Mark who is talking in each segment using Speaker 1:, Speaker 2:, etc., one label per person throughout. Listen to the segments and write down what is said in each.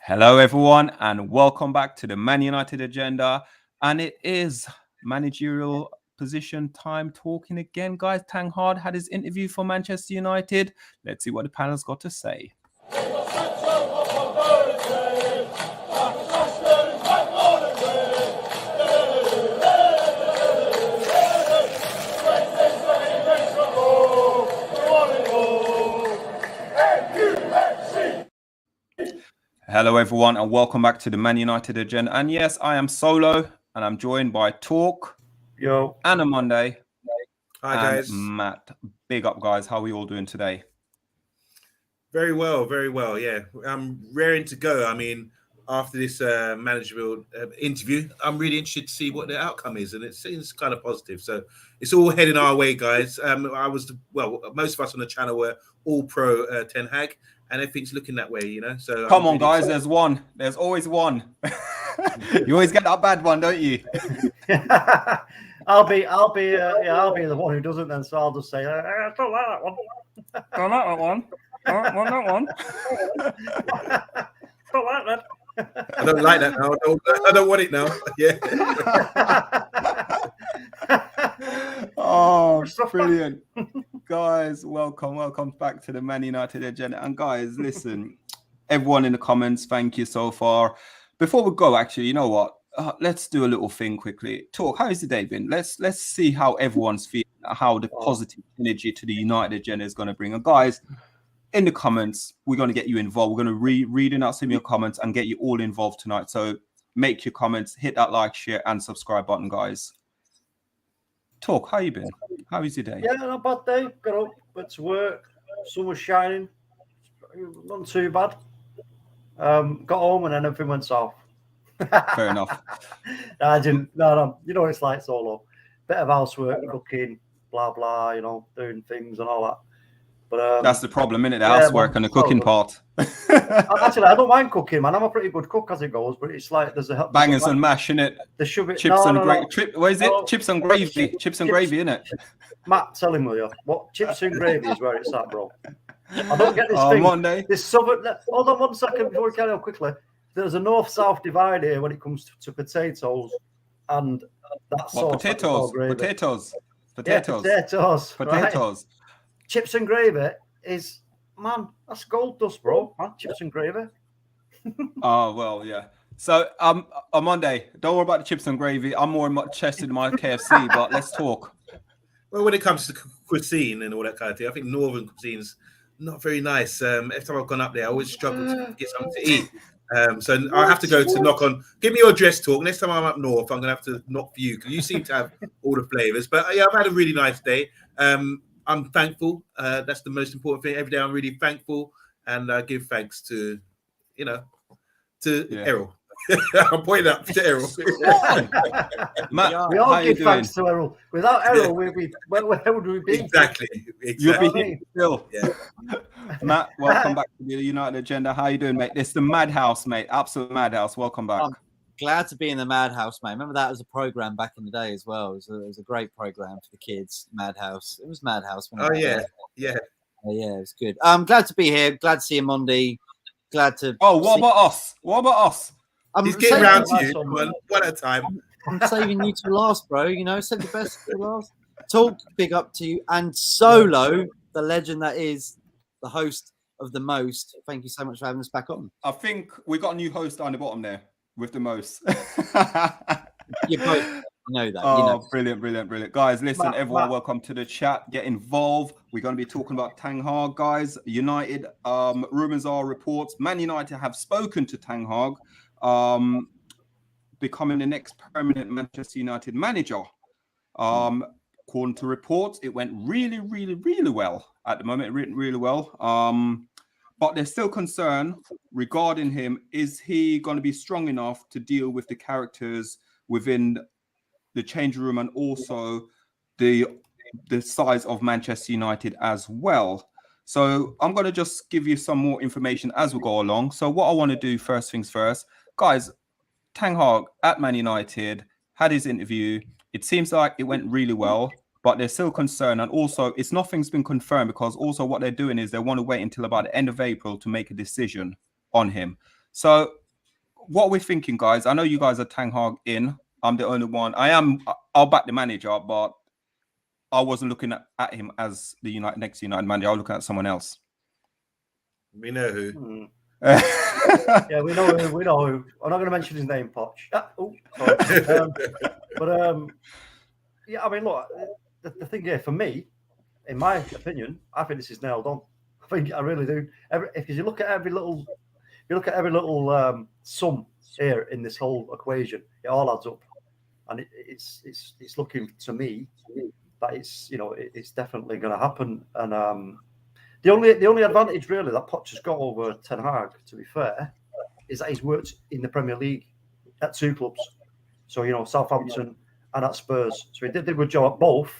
Speaker 1: Hello, everyone, and welcome back to the Man United agenda. And it is managerial position time talking again, guys. Ten Hag had his interview for Manchester United. Let's see what the panel's got to say. Hello, everyone, and welcome back to the Man United agenda. And yes, I am solo, and I'm joined by Talk,
Speaker 2: Yo,
Speaker 1: and OMONDI.
Speaker 3: Hi, guys.
Speaker 1: Matt. Big up, guys. How are we all doing today?
Speaker 3: Very well, very well. Yeah, I'm raring to go. I mean, after this managerial interview, I'm really interested to see what the outcome is, and it seems kind of positive. So it's all heading our way, guys. Most of us on the channel were all pro Ten Hag, and everything's looking that way, you know. So
Speaker 1: come on, guys. There's one. There's always one. You always get that bad one, don't you?
Speaker 2: I'll be the one who doesn't then. So I'll just say, I don't like that one.
Speaker 1: Don't like that one. Don't want that one.
Speaker 2: Don't like that.
Speaker 3: I don't like that now. I don't want it now. Yeah.
Speaker 1: Oh, brilliant. Guys, welcome back to the Man United agenda. And guys, listen, everyone in the comments, thank you so far. Before we go, actually, you know what? Let's do a little thing quickly. Talk, how has the day been? Let's see how everyone's feeling, how the positive energy to the United agenda is going to bring. And guys, in the comments, we're going to get you involved. We're going to reading out some of your comments and get you all involved tonight. So make your comments, hit that like, share, and subscribe button, guys. Talk, how you been? How is your day?
Speaker 2: Yeah, not a bad day. Got up, went to work. Sun was shining. Not too bad. Got home and then everything went south.
Speaker 1: Fair enough.
Speaker 2: I didn't. No. You know what it's like solo. Bit of housework, cooking, blah blah. You know, doing things and all that. But
Speaker 1: that's the problem, isn't it? The housework and the cooking part.
Speaker 2: Actually, I don't mind cooking, man. I'm a pretty good cook as it goes, but it's like there's a
Speaker 1: bangers and mash, innit?
Speaker 2: There should be
Speaker 1: chips and gravy. What is it? Chips and gravy. Chips and gravy, innit?
Speaker 2: Matt, tell him, will you? What chips and gravy is where it's at, bro. I don't get this thing.
Speaker 1: Monday.
Speaker 2: This southern. Hold on 1 second before we carry on quickly. There's a north-south divide here when it comes to potatoes and that sauce.
Speaker 1: Potatoes.
Speaker 2: Yeah, potatoes. Right? Chips and gravy is, man, that's gold dust, bro. Man, chips and gravy.
Speaker 1: Oh, well, yeah. So on Monday, don't worry about the chips and gravy. I'm more interested in my KFC, but let's talk.
Speaker 3: Well, when it comes to cuisine and all that kind of thing, I think northern cuisine's not very nice. Every time I've gone up there, I always struggle to get something to eat. So I have to go to knock on. Give me your address, Talk. Next time I'm up north, I'm gonna have to knock for you because you seem to have all the flavors. But yeah, I've had a really nice day. I'm thankful. That's the most important thing. Every day I'm really thankful, and I give thanks to, Errol. I'm pointing up to Errol.
Speaker 1: Matt,
Speaker 2: we all give thanks to Errol. Without Errol, where would we be?
Speaker 3: Exactly.
Speaker 1: You'll be here still. Yeah. Matt, welcome back to the United agenda. How you doing, mate? It's the Madhouse, mate. Absolute Madhouse. Welcome back.
Speaker 4: I'm glad to be in the Madhouse, mate. Remember that was a program back in the day as well. It was a great program for the kids. Madhouse. It was Madhouse.
Speaker 3: Oh yeah.
Speaker 4: Yeah, it was good. I'm glad to be here. Glad to see OMONDI. Glad to.
Speaker 1: Oh, what about us?
Speaker 3: He's getting round to you one at a time.
Speaker 4: I'm saving you to last, bro. You know, save the best to last. Talk, big up to you. And Solo, the legend that is the host of the most. Thank you so much for having us back on.
Speaker 1: I think we got a new host down the bottom there with the most.
Speaker 4: You both know that.
Speaker 1: Oh, brilliant. Guys, listen, everyone, welcome to the chat. Get involved. We're going to be talking about Ten Hag, guys. United, rumors are reports. Man United have spoken to Ten Hag. Becoming the next permanent Manchester United manager. According to reports, it went really well at the moment. It went really well. But there's still concern regarding him. Is he going to be strong enough to deal with the characters within the changing room and also the size of Manchester United as well? So I'm going to just give you some more information as we go along. So what I want to do, first things first, guys, Ten Hag at Man United had his interview. It seems like it went really well, but there's still concern. And also, nothing's been confirmed because also what they're doing is they want to wait until about the end of April to make a decision on him. So what we're thinking, guys, I know you guys are Ten Hag in. I'm the only one. I'll back the manager, but I wasn't looking at him as the next United manager. I was looking at someone else.
Speaker 3: We know who.
Speaker 2: Yeah, we know who. We know who. I'm not going to mention his name, Poch. Yeah, I mean, look, the thing here for me, in my opinion, I think this is nailed on. I really do. If you look at every little, sum here in this whole equation, it all adds up, and it's looking to me that it's definitely going to happen. And the only advantage really that Poch has got over Ten Hag, to be fair, is that he's worked in the Premier League at 2 clubs. So Southampton and at Spurs. So he did a good job at both,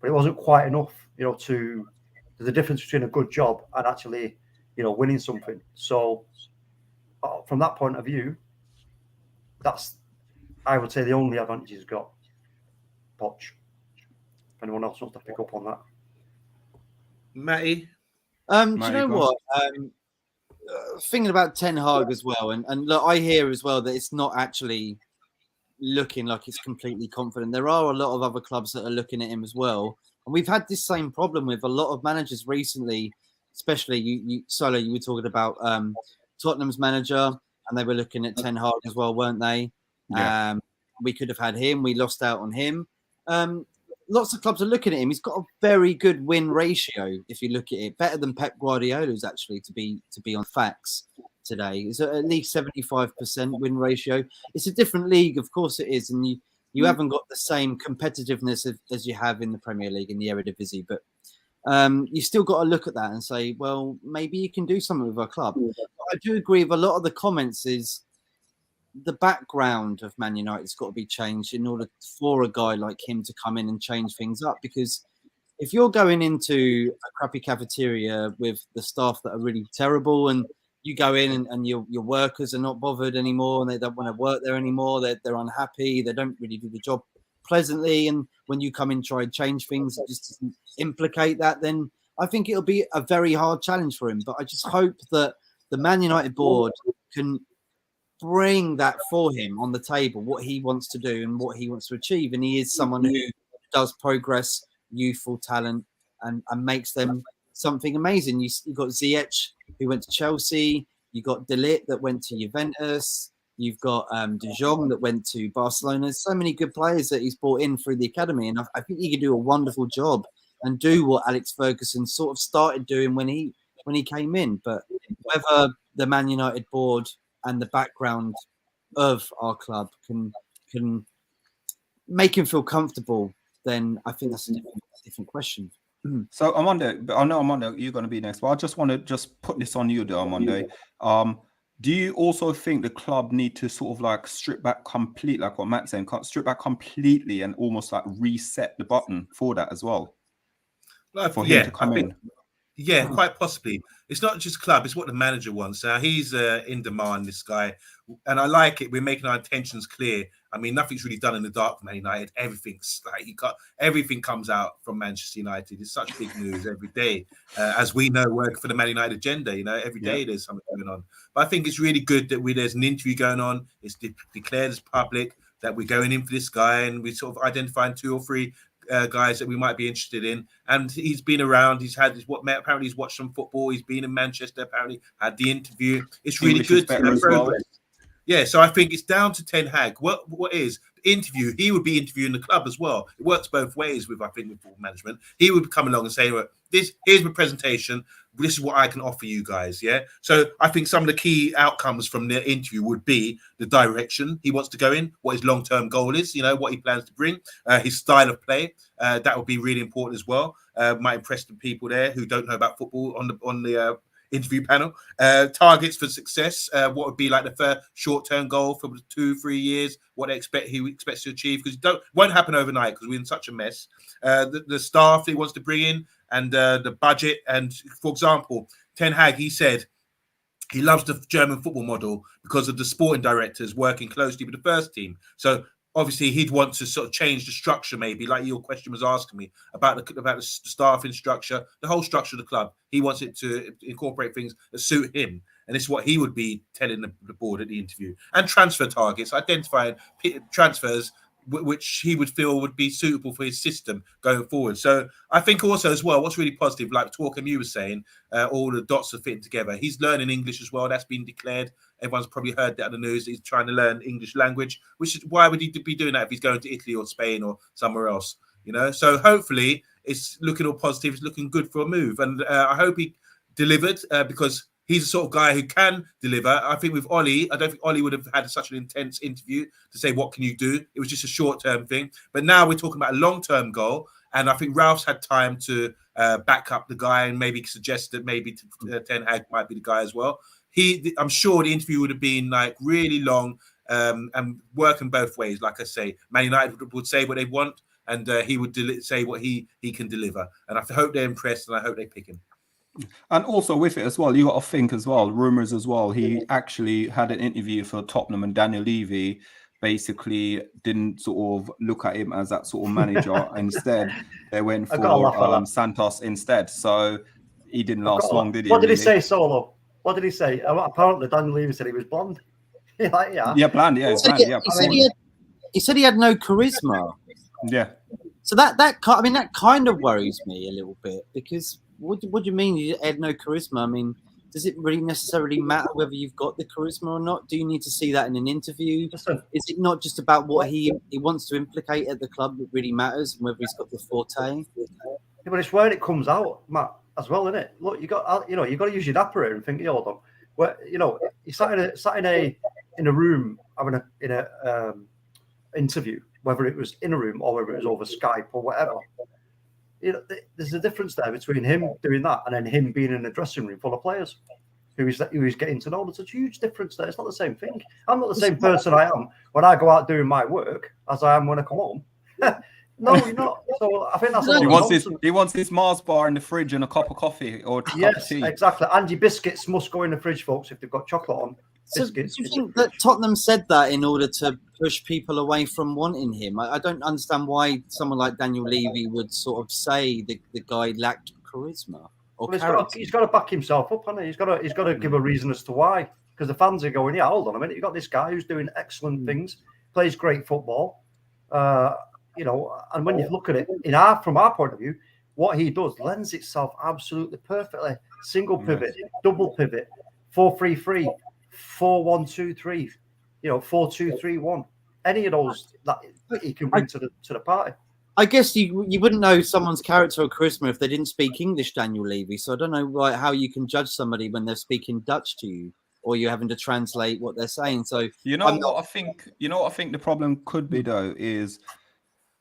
Speaker 2: but it wasn't quite enough. There's a difference between a good job and actually, winning something. So from that point of view, that's, I would say, the only advantage he's got. Poch. If anyone else wants to pick up on that.
Speaker 3: Matty?
Speaker 4: Do you know what? Thinking about Ten Hag as well, and look, I hear as well that it's not actually looking like it's completely confident. There are a lot of other clubs that are looking at him as well. And we've had this same problem with a lot of managers recently, especially you Solo, you were talking about Tottenham's manager, and they were looking at Ten Hag as well, weren't they?
Speaker 1: Yeah.
Speaker 4: We could have had him. We lost out on him. Lots of clubs are looking at him. He's got a very good win ratio, if you look at it. Better than Pep Guardiola's, actually, to be on facts today. It's at least 75% win ratio. It's a different league, of course it is, and you haven't got the same competitiveness as you have in the Premier League, in the Eredivisie, but you still got to look at that and say, well, maybe you can do something with our club. I do agree with a lot of the comments is the background of Man United's got to be changed in order for a guy like him to come in and change things up, because if you're going into a crappy cafeteria with the staff that are really terrible, and you go in and your workers are not bothered anymore and they don't want to work there anymore, they're unhappy, they don't really do the job pleasantly, and when you come in try and change things, it just doesn't implicate that, then I think it'll be a very hard challenge for him. But I just hope that the Man United board can bring that for him on the table, what he wants to do and what he wants to achieve. And he is someone who does progress youthful talent and makes them something amazing. You've got Ziyech, who went to Chelsea. You've got De Ligt that went to Juventus. You've got De Jong that went to Barcelona. So many good players that he's brought in through the academy. And I think he could do a wonderful job and do what Alex Ferguson sort of started doing when he came in. But whether the Man United board and the background of our club can make him feel comfortable, then I think that's a different question.
Speaker 1: So Armando, I know Armando, you're going to be next, but I just want to put this on you, though, Armando. Do you also think the club need to sort of like strip back completely, like what Matt's saying, strip back completely and almost like reset the button for that as well? For him to come in?
Speaker 3: Yeah, quite possibly. It's not just club; it's what the manager wants. He's in demand, this guy, and I like it. We're making our intentions clear. I mean, nothing's really done in the dark for Man United. Everything comes out from Manchester United. It's such big news every day, as we know, work for the Man United agenda. Every day there's something going on. But I think it's really good that there's an interview going on. It's declared as public that we're going in for this guy, and we sort of identifying 2 or 3 guys that we might be interested in. And he's been around. Apparently he's watched some football. He's been in Manchester. Apparently had the interview. It's really good. Yeah, so I think it's down to Ten Hag. What is the interview? He would be interviewing the club as well. It works both ways with football management. He would come along and say, well, here's my presentation. This is what I can offer you guys. Yeah. So I think some of the key outcomes from the interview would be the direction he wants to go in, what his long-term goal is, what he plans to bring, his style of play. That would be really important as well. Might impress the people there who don't know about football on the interview panel. Targets for success, what would be like the first short-term goal for 2-3 years, what he expects to achieve, because it won't happen overnight because we're in such a mess. The staff he wants to bring in and the budget. And for example, Ten Hag, he said he loves the German football model because of the sporting directors working closely with the first team. So obviously, he'd want to sort of change the structure, maybe, like your question was asking me about the staffing structure, the whole structure of the club. He wants it to incorporate things that suit him. And this is what he would be telling the board at the interview. And transfer targets, identifying transfers which he would feel would be suitable for his system going forward. So I think also as well, what's really positive, like TALKMU was saying, all the dots are fitting together. He's learning English as well. That's been declared. Everyone's probably heard that on the news. He's trying to learn English language, which is why would he be doing that if he's going to Italy or Spain or somewhere else? You know, so hopefully it's looking all positive. It's looking good for a move. And I hope he delivered because he's the sort of guy who can deliver. I think with Ollie, I don't think Ollie would have had such an intense interview to say, what can you do? It was just a short-term thing. But now we're talking about a long-term goal. And I think Ralph's had time to back up the guy and maybe suggest that maybe Ten Hag might be the guy as well. I'm sure the interview would have been like really long and working both ways. Like I say, Man United would say what they want and he would say what he can deliver. And I hope they're impressed and I hope they pick him.
Speaker 1: And also with it as well, you got to think as well, rumours as well. He actually had an interview for Tottenham and Daniel Levy basically didn't sort of look at him as that sort of manager. Instead, they went for Santos instead. So he didn't last long, did he?
Speaker 2: What did he say, Solo? What did he say? Apparently, Daniel Levy said he was blonde.
Speaker 1: Yeah, blonde. Yeah,
Speaker 4: he said he had no charisma.
Speaker 1: Yeah.
Speaker 4: So that kind of worries me a little bit because what do you mean you had no charisma? I mean, does it really necessarily matter whether you've got the charisma or not? Do you need to see that in an interview? Is it not just about what he wants to implicate at the club that really matters and whether he's got the forte?
Speaker 2: Yeah, but it's where it comes out, Matt, as well, isn't it? Look, you got to use your dapper here and think, hold on, where you sat in a room having an interview, whether it was in a room or whether it was over Skype or whatever. There's a difference there between him doing that and then him being in a dressing room full of players who he's getting to know. There's a huge difference there. It's not the same thing. I'm not the same person I am when I go out doing my work as I am when I come home. No, you're not. So I think that's
Speaker 1: he wants his Mars bar in the fridge and a cup of coffee or a cup of tea.
Speaker 2: Exactly. And your biscuits must go in the fridge, folks, if they've got chocolate on.
Speaker 4: So do you think that Tottenham said that in order to push people away from wanting him? I don't understand why someone like Daniel Levy would sort of say the guy lacked charisma or
Speaker 2: he's got to back himself up, hasn't he? He's got to give a reason as to why. Because the fans are going, hold on a minute, you've got this guy who's doing excellent things, plays great football, and when you look at it from our point of view, what he does lends itself absolutely perfectly. Single pivot, double pivot, 4-3-3. 4-1-2-3, 4-2-3-1. Any of those that he can bring to the party.
Speaker 4: I guess you wouldn't know someone's character or charisma if they didn't speak English, Daniel Levy. So I don't know how you can judge somebody when they're speaking Dutch to you, or you're having to translate what they're saying. So
Speaker 1: I think the problem could be though is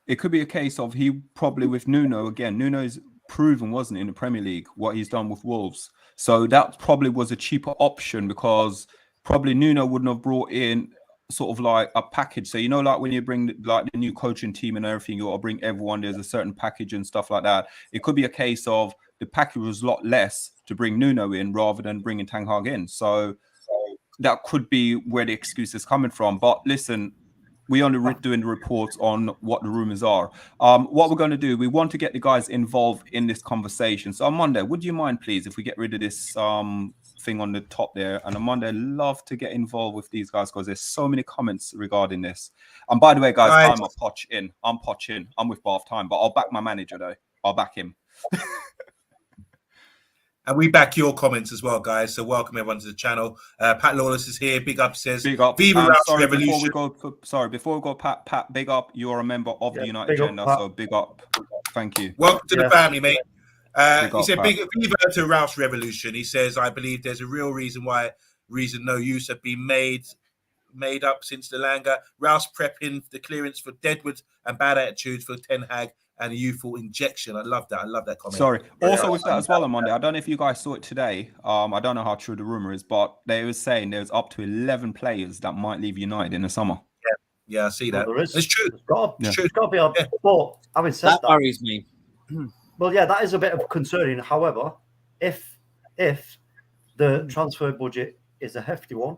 Speaker 1: it could be a case of he probably with Nuno again. Nuno's proven, wasn't it, in the Premier League what he's done with Wolves. So that probably was a cheaper option because probably Nuno wouldn't have brought in sort of like a package. So, like when you bring like the new coaching team and everything, you got to bring everyone. There's a certain package and stuff like that. It could be a case of the package was a lot less to bring Nuno in rather than bringing Ten Hag in. So that could be where the excuse is coming from. But listen, we only doing the reports on what the rumors are. What we're going to do, we want to get the guys involved in this conversation. So on Monday, would you mind, please, if we get rid of this thing on the top there? And on Monday, I'd love to get involved with these guys because there's so many comments regarding this. And by the way, guys, I'm a Poch in. I'm with Bath Time, but I'll back my manager, though. I'll back him.
Speaker 3: And we back your comments as well, guys. So welcome everyone to the channel. Pat Lawless is here. Big up says,
Speaker 1: big up.
Speaker 3: Viva Rouse Revolution.
Speaker 1: Before we go, Pat, big up. You're a member of the United Agenda, so big up. Thank you.
Speaker 3: Welcome to the family, mate. He said, Viva to Rouse Revolution. He says, I believe there's a real reason no use have been made up since the Langer. Rouse prepping the clearance for Deadwood and bad attitudes for Ten Hag and a youthful injection. I love that. I love that comment.
Speaker 1: Sorry. Also with that as well on Monday, I don't know if you guys saw it today. I don't know how true the rumor is, but they were saying there's up to 11 players that might leave United in the summer.
Speaker 3: Yeah, I see that.
Speaker 2: Well, there is.
Speaker 3: It's true.
Speaker 2: It's got to be. But having said that
Speaker 4: worries me.
Speaker 2: Well, yeah, that is a bit of concerning. However, if the transfer budget is a hefty one,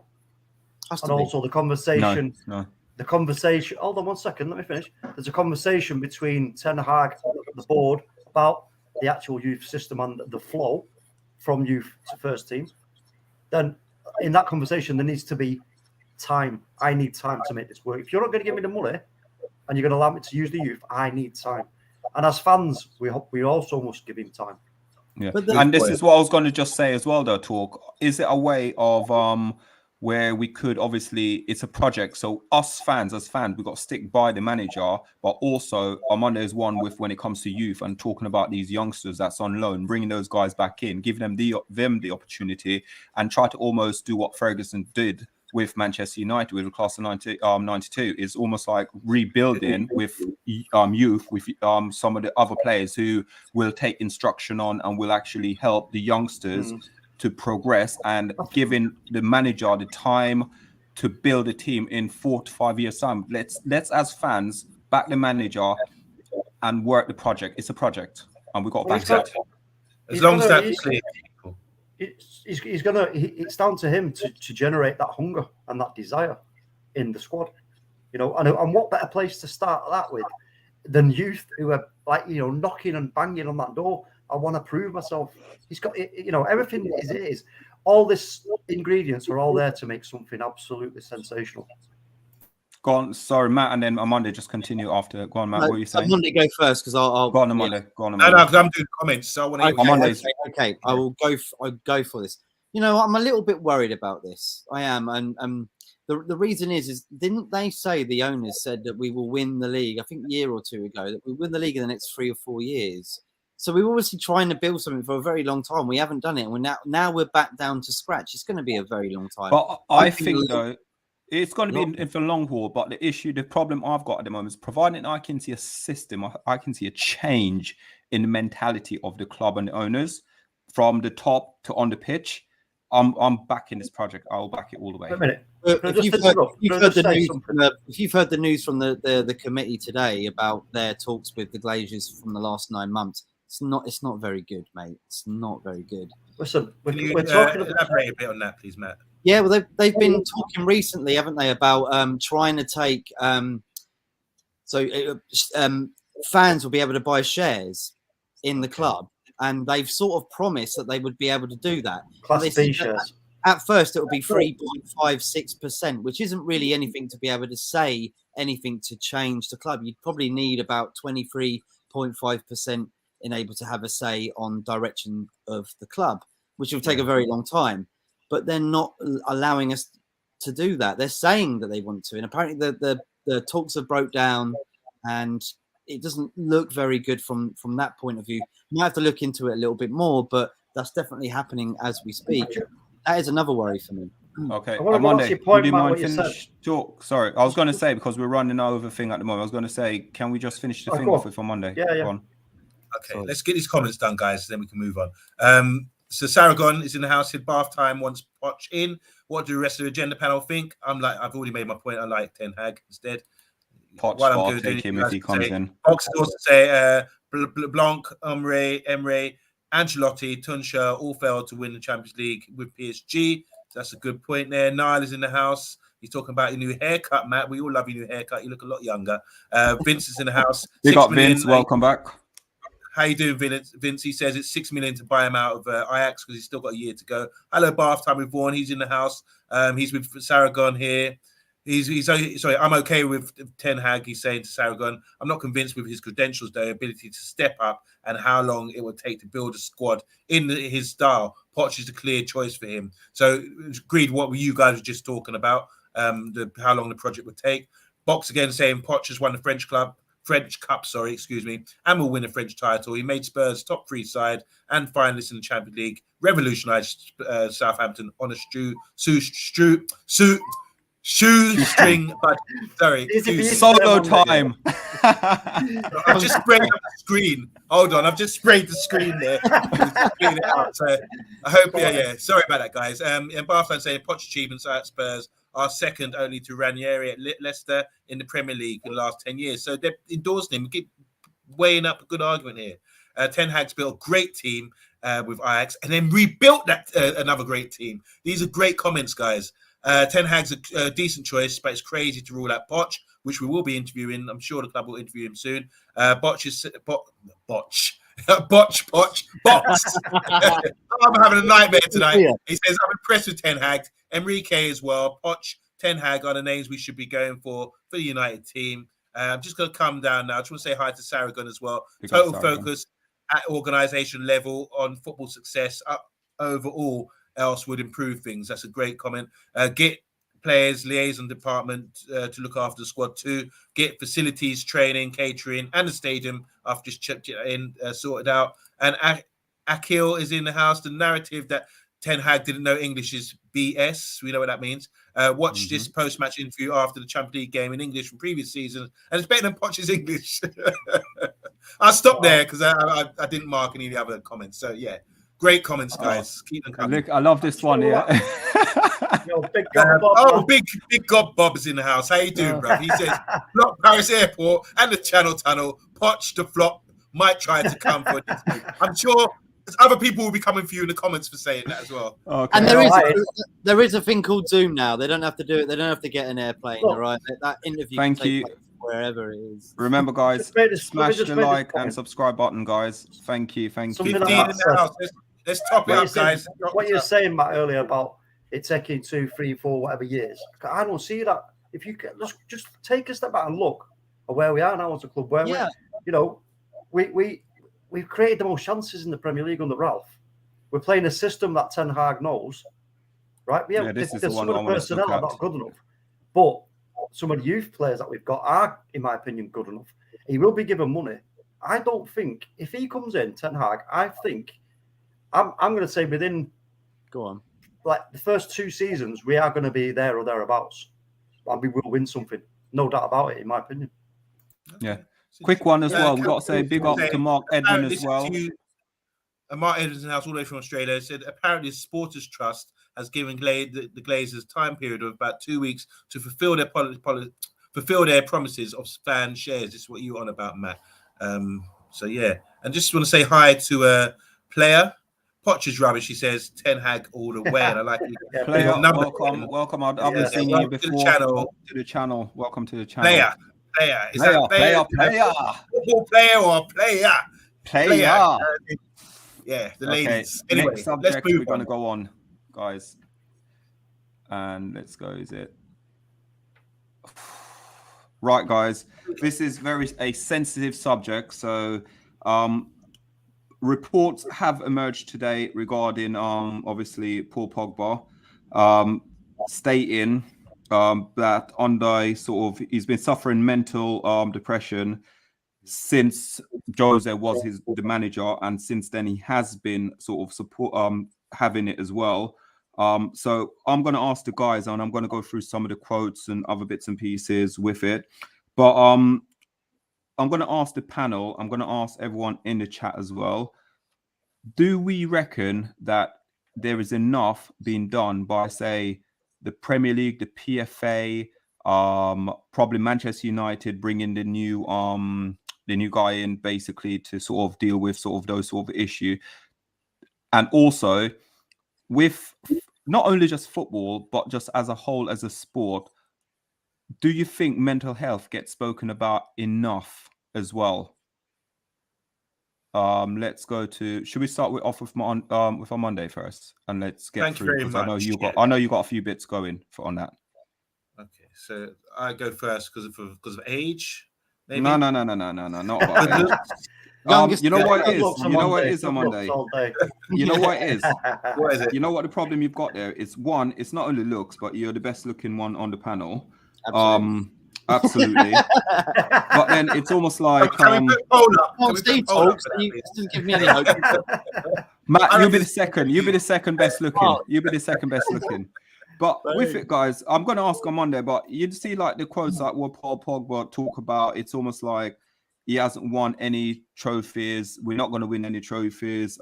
Speaker 2: and also the conversation.
Speaker 1: No.
Speaker 2: The conversation. Hold on 1 second. Let me finish. There's a conversation between Ten Hag, the board, about the actual youth system and the flow from youth to first team. Then in that conversation, there needs to be time. I need time to make this work. If you're not going to give me the money and you're going to allow me to use the youth, I need time. And as fans, we also must give him time.
Speaker 1: Yeah, and this is what I was going to just say as well, though, Talk. Is it a way of where we could, obviously, it's a project, so as fans, we've got to stick by the manager, but also OMONDI is one with when it comes to youth and talking about these youngsters that's on loan, bringing those guys back in, giving them the opportunity, and try to almost do what Ferguson did with Manchester United with the class of 92 is almost like rebuilding with youth, with some of the other players who will take instruction on and will actually help the youngsters to progress, and giving the manager the time to build a team in 4 to 5 years time. Let's as fans back the manager and work the project. It's a project and we've got to back it.
Speaker 3: As long as that's clear.
Speaker 2: It's down to him to generate that hunger and that desire in the squad, and what better place to start that with than youth who are like, knocking and banging on that door. I want to prove myself. He's got, everything is all this ingredients are all there to make something absolutely sensational.
Speaker 1: Go on, sorry, Matt, and then OMONDI just continue after. Go on, Matt, what are you saying?
Speaker 4: OMONDI go first because I'll
Speaker 1: go on, OMONDI. Go on,
Speaker 3: No, because I'm doing comments, so I want to hear
Speaker 4: okay. I will go for this. I'm a little bit worried about this. I am, and the reason is didn't they say, the owners said that we will win the league? I think a year or two ago, that we win the league in the next 3 or 4 years. So we're obviously trying to build something for a very long time. We haven't done it, and now we're back down to scratch. It's going to be a very long time.
Speaker 1: But I think though, it's going to be in for long haul. But the problem I've got at the moment is providing I can see a system, I can see a change in the mentality of the club and the owners from the top to on the pitch. I'm backing this project. I'll back it all the way.
Speaker 2: Wait a minute.
Speaker 4: If you've heard the news from the committee today about their talks with the Glazers from the last 9 months, it's not very good, mate. It's not very good.
Speaker 2: Listen, we're talking about
Speaker 3: elaborate a bit on that, please, Matt.
Speaker 4: Yeah, well, they've been talking recently, haven't they, about trying to take fans will be able to buy shares in the club, and they've sort of promised that they would be able to do that.
Speaker 2: Class B shares.
Speaker 4: At first, it would be 3.56%, which isn't really anything to be able to say anything to change the club. You'd probably need about 23.5% in able to have a say on direction of the club, which will take a very long time. But they're not allowing us to do that. They're saying that they want to, and apparently the talks have broke down, and it doesn't look very good from that point of view. You might have to look into it a little bit more, but that's definitely happening as we speak. That is another worry for me.
Speaker 1: Okay,
Speaker 2: OMONDI,
Speaker 1: would you mind finish talk? Sorry, I was going to say, because we're running over thing at the moment, I was going to say, can we just finish the thing off with OMONDI?
Speaker 2: Yeah.
Speaker 1: Go on.
Speaker 3: Okay, let's get these comments done, guys, then we can move on. So Saragon is in the house in bath time, wants Poch in. What do the rest of the agenda panel think? I've already made my point. I like Ten Hag instead.
Speaker 1: Poch, I'll take him if he comes in.
Speaker 3: Fox also say Blanc, Emre, Ancelotti, Tunsha all failed to win the Champions League with PSG. So that's a good point there. Niall is in the house. He's talking about your new haircut, Matt. We all love your new haircut. You look a lot younger. Vince is in the house.
Speaker 1: We got Vince. Welcome back.
Speaker 3: How you doing, Vince? He says it's 6 million to buy him out of Ajax because he's still got a year to go. Hello, bath time with Vaughan. He's in the house. He's with Saragon here. He's sorry. I'm okay with Ten Hag. He's saying to Saragon, I'm not convinced with his credentials, their ability to step up, and how long it would take to build a squad in his style. Poch is a clear choice for him. So agreed. What were you guys were just talking about? How long the project would take. Box again saying Poch has won the French Cup, and will win a French title. He made Spurs top 3 side and finalists in the Champions League. Revolutionised Southampton on a shoestring, but sorry,
Speaker 1: solo time.
Speaker 3: I've just sprayed the screen. Hold on, I've just sprayed the screen there. Clean it out. So I hope, yeah. Sorry about that, guys. And Barthline saying Poch achievements at Spurs are second only to Ranieri at Leicester in the Premier League in the last 10 years. So they're endorsing him. We keep weighing up a good argument here. Ten Hag's built a great team with Ajax and then rebuilt that another great team. These are great comments, guys. Ten Hag's a decent choice, but it's crazy to rule out Poch, which we will be interviewing. I'm sure the club will interview him soon. Poch Botch, box. I'm having a nightmare tonight.
Speaker 4: Yeah.
Speaker 3: He says, I'm impressed with Ten Hag. Enrique as well. Poch, Ten Hag are the names we should be going for the United team. I'm just going to come down now. I just want to say hi to Saragon as well. Total focus at organisation level on football success. Overall, else would improve things. That's a great comment. Get players, liaison department to look after the squad too. Get facilities, training, catering, and the stadium. I've just checked it in, sorted out. And Akil is in the house. The narrative that Ten Hag didn't know English is BS. We know what that means. Watch this post-match interview after the Champions League game in English from previous seasons, and it's better than Poch's English. I'll stop there because I didn't mark any of the other comments. So yeah, great comments, guys. Keep them coming.
Speaker 1: Look, I love this one. Yeah.
Speaker 2: Yo, big God Bob,
Speaker 3: big God Bob is in the house. How you doing, bro? He says, "Flop Paris Airport and the Channel Tunnel. Poch the flop might try to come for this week." I'm sure other people will be coming for you in the comments for saying that as well.
Speaker 1: Okay.
Speaker 4: And there is a thing called Zoom now. They don't have to do it. They don't have to get an airplane. All right, that interview.
Speaker 1: Thank you.
Speaker 4: Wherever it is.
Speaker 1: Remember, guys, smash the like and subscribe button, guys. Thank you.
Speaker 3: In the house. Let's top it up, guys.
Speaker 2: What you're saying, Matt, earlier about it taking 2, 3, 4, whatever years, I don't see that. If you can just take a step back and look at where we are now as a club, where we've created the most chances in the Premier League under Ralph. We're playing a system that Ten Hag knows, right?
Speaker 1: This is the one
Speaker 2: some of the personnel are not good enough, but some of the youth players that we've got are, in my opinion, good enough. He will be given money. I don't think if he comes in, Ten Hag, I think I'm going to say within like the first 2 seasons, we are going to be there or thereabouts, and we will win something. No doubt about it, in my opinion.
Speaker 1: Yeah. Quick one as well. We've got to say big up to Mark Edmund as well.
Speaker 3: Mark Edmund's in the house all the way from Australia said apparently the Supporters Trust has given the Glazers time period of about 2 weeks to fulfill their promises of fan shares. This is what you're on about, Matt. So yeah, and just want to say hi to a player. Poch is rubbish. He says Ten Hag all the way, and I like it.
Speaker 1: Player, welcome. I've been seeing you before. Welcome to the channel. Welcome to the channel.
Speaker 3: Player. Is that
Speaker 1: player.
Speaker 3: Football player or player?
Speaker 1: Player.
Speaker 3: Yeah, the ladies.
Speaker 1: Okay,
Speaker 3: anyway,
Speaker 1: next subject
Speaker 3: let's move
Speaker 1: we're going to go on, guys. And let's go. Is it right, guys? This is a sensitive subject. So, reports have emerged today regarding obviously Paul Pogba, stating that under he's been suffering mental depression since Jose was the manager, and since then he has been having it as well. So I'm going to ask the guys, and I'm going to go through some of the quotes and other bits and pieces with it. But I'm going to ask the panel, I'm going to ask everyone in the chat as well. Do we reckon that there is enough being done by, say, the Premier League, the PFA, probably Manchester United bringing the new guy in basically to sort of deal with those sort of issue, and also with not only just football but just as a whole as a sport? Do you think mental health gets spoken about enough as well? Let's go to. Should we start with our Monday first, and let's get through. Very much. I know you got a few bits going on that. Okay,
Speaker 3: so I go first because of age. Maybe?
Speaker 1: No, not about age. You know what it is. You know what it is on Monday. You know what it is.
Speaker 3: What is it?
Speaker 1: You know what the problem you've got there is. One, it's not only looks, but you're the best looking one on the panel. Absolutely. But then it's almost like
Speaker 4: Steve talks. He doesn't give me any hope.
Speaker 1: Matt, you'll be the second best looking. You'll be the second best looking. But with it, guys, I'm going to ask on Monday. But you'd see like the quotes like what Paul Pogba talk about. It's almost like he hasn't won any trophies. We're not going to win any trophies.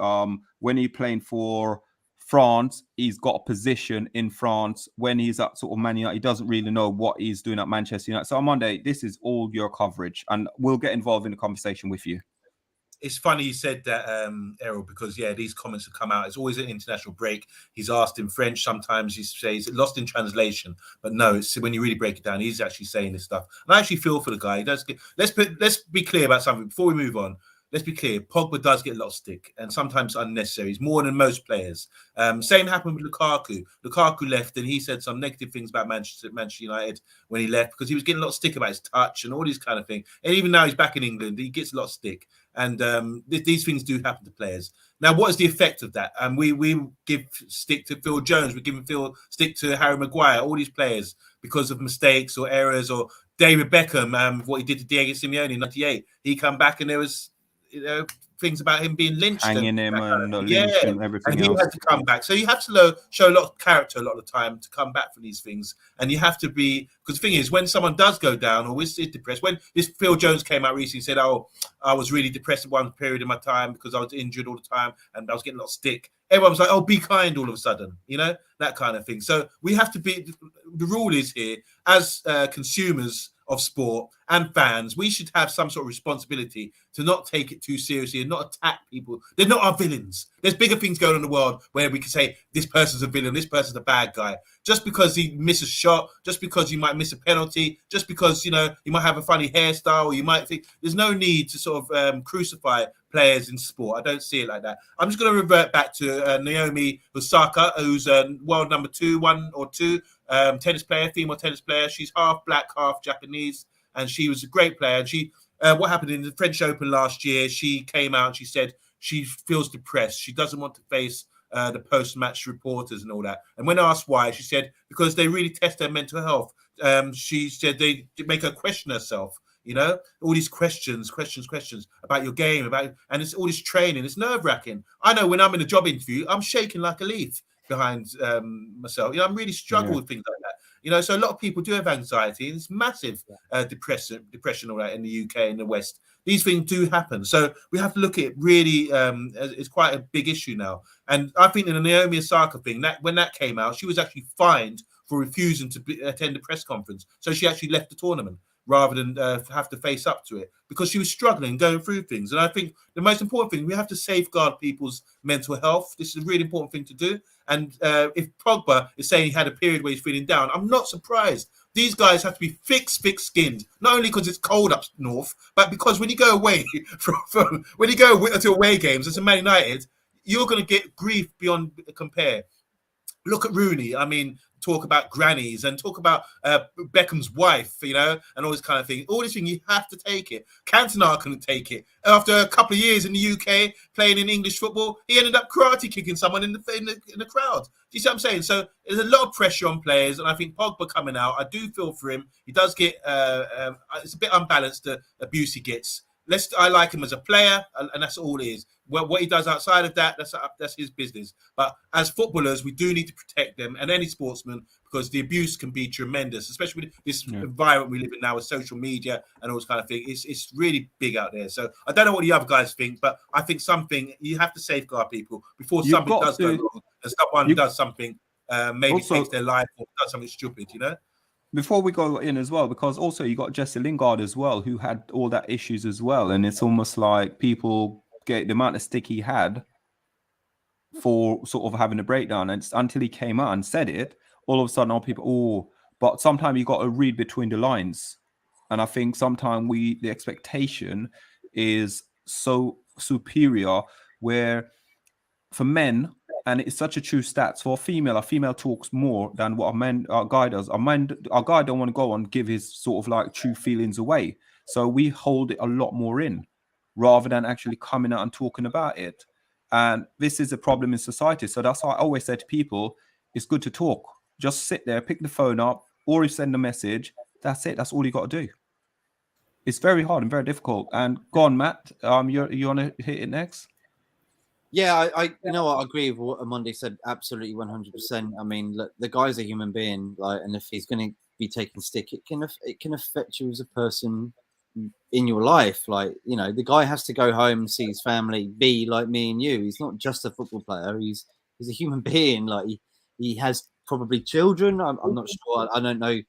Speaker 1: When he's playing for France, he's got a position in France. When he's at sort of Man United, he doesn't really know what he's doing at Manchester United. So on Monday, this is all your coverage, and we'll get involved in the conversation with you.
Speaker 3: It's funny you said that, Errol, because these comments have come out. It's always an international break. He's asked in French. Sometimes he says lost in translation, but no, it's when you really break it down, he's actually saying this stuff. And I actually feel for the guy. Let's be clear about something before we move on. let's be clear, Pogba does get a lot of stick, and sometimes unnecessary. He's more than most players. Same happened with Lukaku. Lukaku left, and he said some negative things about Manchester United when he left because he was getting a lot of stick about his touch and all these kind of things. And even now he's back in England, he gets a lot of stick. And these things do happen to players. Now, what is the effect of that? We give stick to Phil Jones, we give stick to Harry Maguire, all these players because of mistakes or errors, or David Beckham, what he did to Diego Simeone in '98. He come back and there was, things about him being lynched,
Speaker 1: hanging him and lynched and everything
Speaker 3: and he
Speaker 1: else.
Speaker 3: had to come back. So you have to show a lot of character a lot of the time to come back from these things. And you have to be, because the thing is, when someone does go down or is depressed, when this Phil Jones came out recently and said, "Oh, I was really depressed at one period of my time because I was injured all the time and I was getting a lot of stick," everyone was like, "Oh, be kind," all of a sudden, that kind of thing. So we have to be, the rule is here, as consumers of sport and fans, we should have some sort of responsibility to not take it too seriously and not attack people. They're not our villains. There's bigger things going on in the world where we can say this person's a villain, this person's a bad guy. Just because he misses a shot, just because you might miss a penalty, just because you might have a funny hairstyle, or you might think, there's no need to sort of crucify players in sport. I don't see it like that. I'm just going to revert back to Naomi Osaka, who's world number 1 or 2 tennis player, female tennis player. She's half black, half Japanese, and she was a great player. And she, what happened in the French Open last year, she came out and she said she feels depressed. She doesn't want to face the post-match reporters and all that. And when asked why, she said because they really test her mental health. She said they make her question herself. All these questions about your game, and it's all this training. It's nerve-wracking. I know when I'm in a job interview, I'm shaking like a leaf behind myself. I'm really struggling with things like that. So a lot of people do have anxiety, and it's massive depression all that in the UK and the West. These things do happen. So we have to look at it really, it's quite a big issue now. And I think in the Naomi Osaka thing, that when that came out, she was actually fined for refusing to attend the press conference. So she actually left the tournament rather than have to face up to it, because she was struggling, going through things. And I think the most important thing, we have to safeguard people's mental health. This is a really important thing to do. And if Pogba is saying he had a period where he's feeling down, I'm not surprised. These guys have to be thick-skinned, not only because it's cold up north, but because when you go away when you go to away games as a Man United, you're going to get grief beyond compare. Look at Rooney. I mean, talk about grannies and talk about Beckham's wife, and all this kind of thing. All this thing, you have to take it. Cantona couldn't take it. After a couple of years in the UK playing in English football, he ended up karate kicking someone in the crowd. Do you see what I'm saying? So there's a lot of pressure on players, and I think Pogba coming out, I do feel for him. He does get it's a bit unbalanced, the abuse he gets. I like him as a player, and that's all it is. Well, what he does outside of that, that's his business. But as footballers, we do need to protect them, and any sportsman, because the abuse can be tremendous, especially with this environment we live in now with social media and all this kind of thing. It's really big out there. So I don't know what the other guys think, but I think you have to safeguard people before something does go wrong, and someone does something, maybe also takes their life or does something stupid,
Speaker 1: Before we go in as well, because also you got Jesse Lingard as well, who had all that issues as well. And it's almost like people get the amount of stick he had for sort of having a breakdown. And until he came out and said it, all of a sudden, but sometimes you got to read between the lines. And I think sometimes the expectation is so superior, where for men, and it's such a true stats, for a female talks more than what our guy does. Our guy don't want to go and give his sort of like true feelings away. So we hold it a lot more in rather than actually coming out and talking about it. And this is a problem in society. So that's why I always say to people, it's good to talk. Just sit there, pick the phone up, or you send a message. That's it. That's all you got to do. It's very hard and very difficult. And go on, Matt. You want to hit it next?
Speaker 4: Yeah, I I agree with what OMONDI said, absolutely 100%. I mean, look, the guy's a human being, and if he's going to be taking stick, it can affect you as a person in your life. The guy has to go home and see his family, be like me and you. He's not just a football player. He's a human being. He has probably children. I'm not sure. I don't know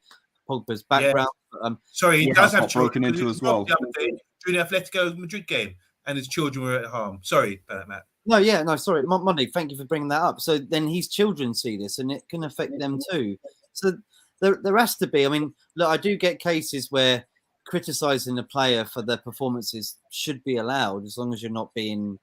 Speaker 4: Pogba's background.
Speaker 3: Yeah. Sorry, he does have children.
Speaker 1: Broken into as well.
Speaker 3: During the Atletico Madrid game, and his children were at home. Sorry about that, Matt.
Speaker 4: No, sorry, OMONDI, thank you for bringing that up. So then his children see this, and it can affect them too. So there has to be. I mean, look, I do get cases where criticizing a player for their performances should be allowed, as long as you're not being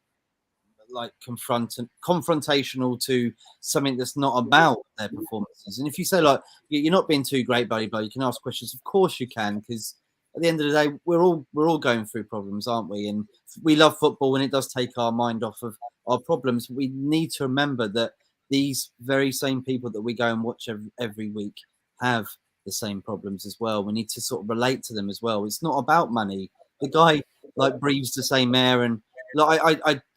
Speaker 4: like confrontational to something that's not about their performances. And if you say like you're not being too great, buddy, you can ask questions. Of course you can, because at the end of the day, we're all going through problems, aren't we? And we love football, and it does take our mind off of our problems. We need to remember that these very same people that we go and watch every week have the same problems as well. We need to sort of relate to them as well. It's not about money. The guy like breathes the same air, and like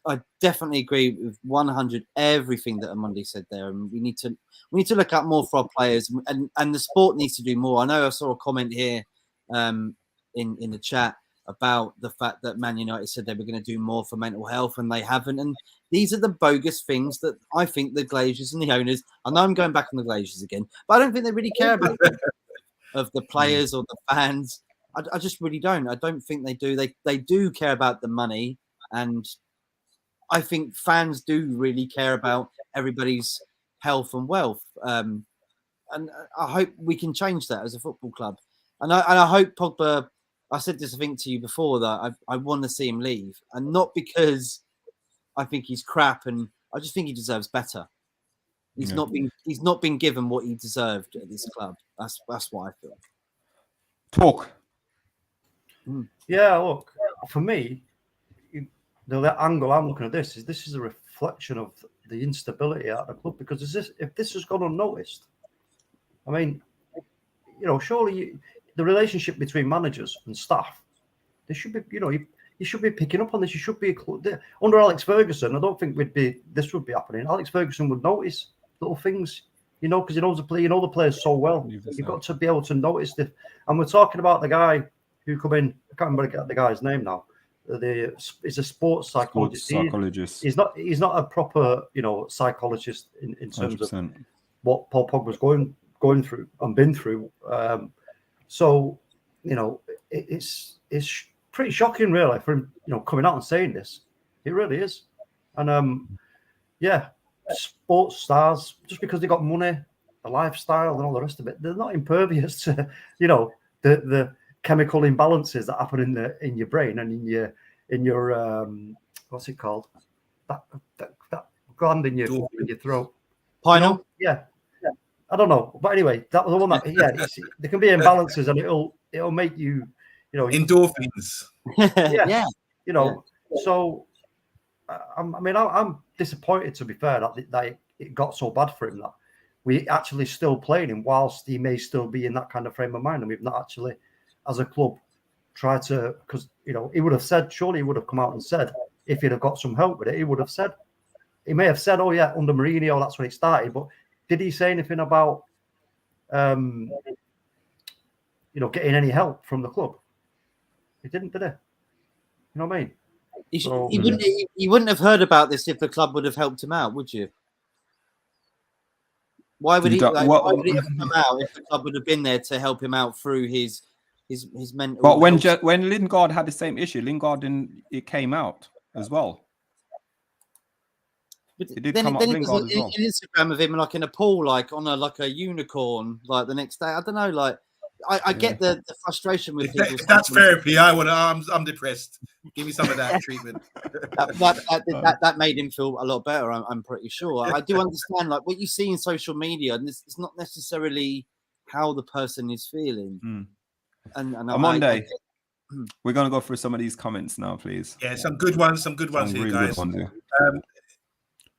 Speaker 4: I definitely agree with 100 everything that OMONDI said there. And we need to look out more for our players, and the sport needs to do more. I know I saw a comment here in the chat about the fact that Man United said they were going to do more for mental health, and they haven't. And these are the bogus things that I think the Glazers and the owners, I know I'm going back on the Glazers again, but I don't think they really care about of the players or the fans. I just really don't. I don't think they do. They do care about the money, and I think fans do really care about everybody's health and wealth. And I hope we can change that as a football club. And I hope Pogba, I said this, I think, to you before, that I want to see him leave. And not because I think he's crap, and I just think he deserves better. He's not been given what he deserved at this club. That's what I feel.
Speaker 1: Talk.
Speaker 2: Yeah, look, for me, the angle I'm looking at this is a reflection of the instability at the club, because if this has gone unnoticed, I mean, surely the relationship between managers and staff, they should be, you should be picking up on this. You should be under Alex Ferguson. I don't think this would be happening. Alex Ferguson would notice little things, because he knows the play, the players so well. You've got to be able to notice this. And we're talking about the guy who come in. I can't remember the guy's name now. He's a sports psychologist. He's not a proper, psychologist in terms 100%. Of what Paul Pogba's going through and been through. So, it's pretty shocking, really, for him, coming out and saying this. It really is. And sports stars, just because they got money, the lifestyle, and all the rest of it, they're not impervious to, the chemical imbalances that happen in your brain and in your what's it called? That gland in your throat.
Speaker 4: Pineal?
Speaker 2: Yeah. I don't know, but anyway, that was the one that there can be imbalances, and it'll make you,
Speaker 3: endorphins.
Speaker 2: Yeah. So I'm disappointed, to be fair, that it got so bad for him, that we actually still playing him whilst he may still be in that kind of frame of mind, and we've not actually, as a club, tried to, because he would have said, surely he would have come out and said, if he'd have got some help with it, he would have said, he may have said, oh yeah, under Mourinho, that's when it started, but did he say anything about, getting any help from the club? He didn't, did he? You know what I mean?
Speaker 4: He wouldn't have heard about this if the club would have helped him out, would you? Why would he have come out if the club would have been there to help him out through his mental?
Speaker 1: But when Lingard had the same issue, it came out as well. It did come up Lingard as well.
Speaker 4: An Instagram of him like in a pool, like on a unicorn, like the next day. I don't know, like I get the frustration with people.
Speaker 3: That's therapy. I'm depressed. Give me some of that treatment.
Speaker 4: that made him feel a lot better. I'm pretty sure. I do understand, like what you see in social media, and it's not necessarily how the person is feeling. And
Speaker 1: OMONDI, we're gonna go through some of these comments now, please.
Speaker 3: Yeah, some good ones here, guys.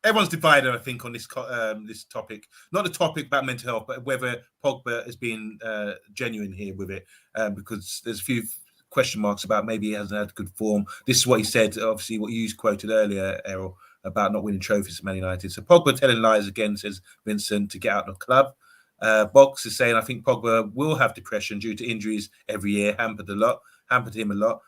Speaker 3: Everyone's divided, I think, on this topic. Not the topic about mental health, but whether Pogba has been genuine here with it, because there's a few question marks about maybe he hasn't had good form. This is what he said, obviously, what you quoted earlier, Errol, about not winning trophies for Man United. So Pogba telling lies again, says Vincent, to get out of the club. Box is saying, I think Pogba will have depression due to injuries every year, hampered him a lot.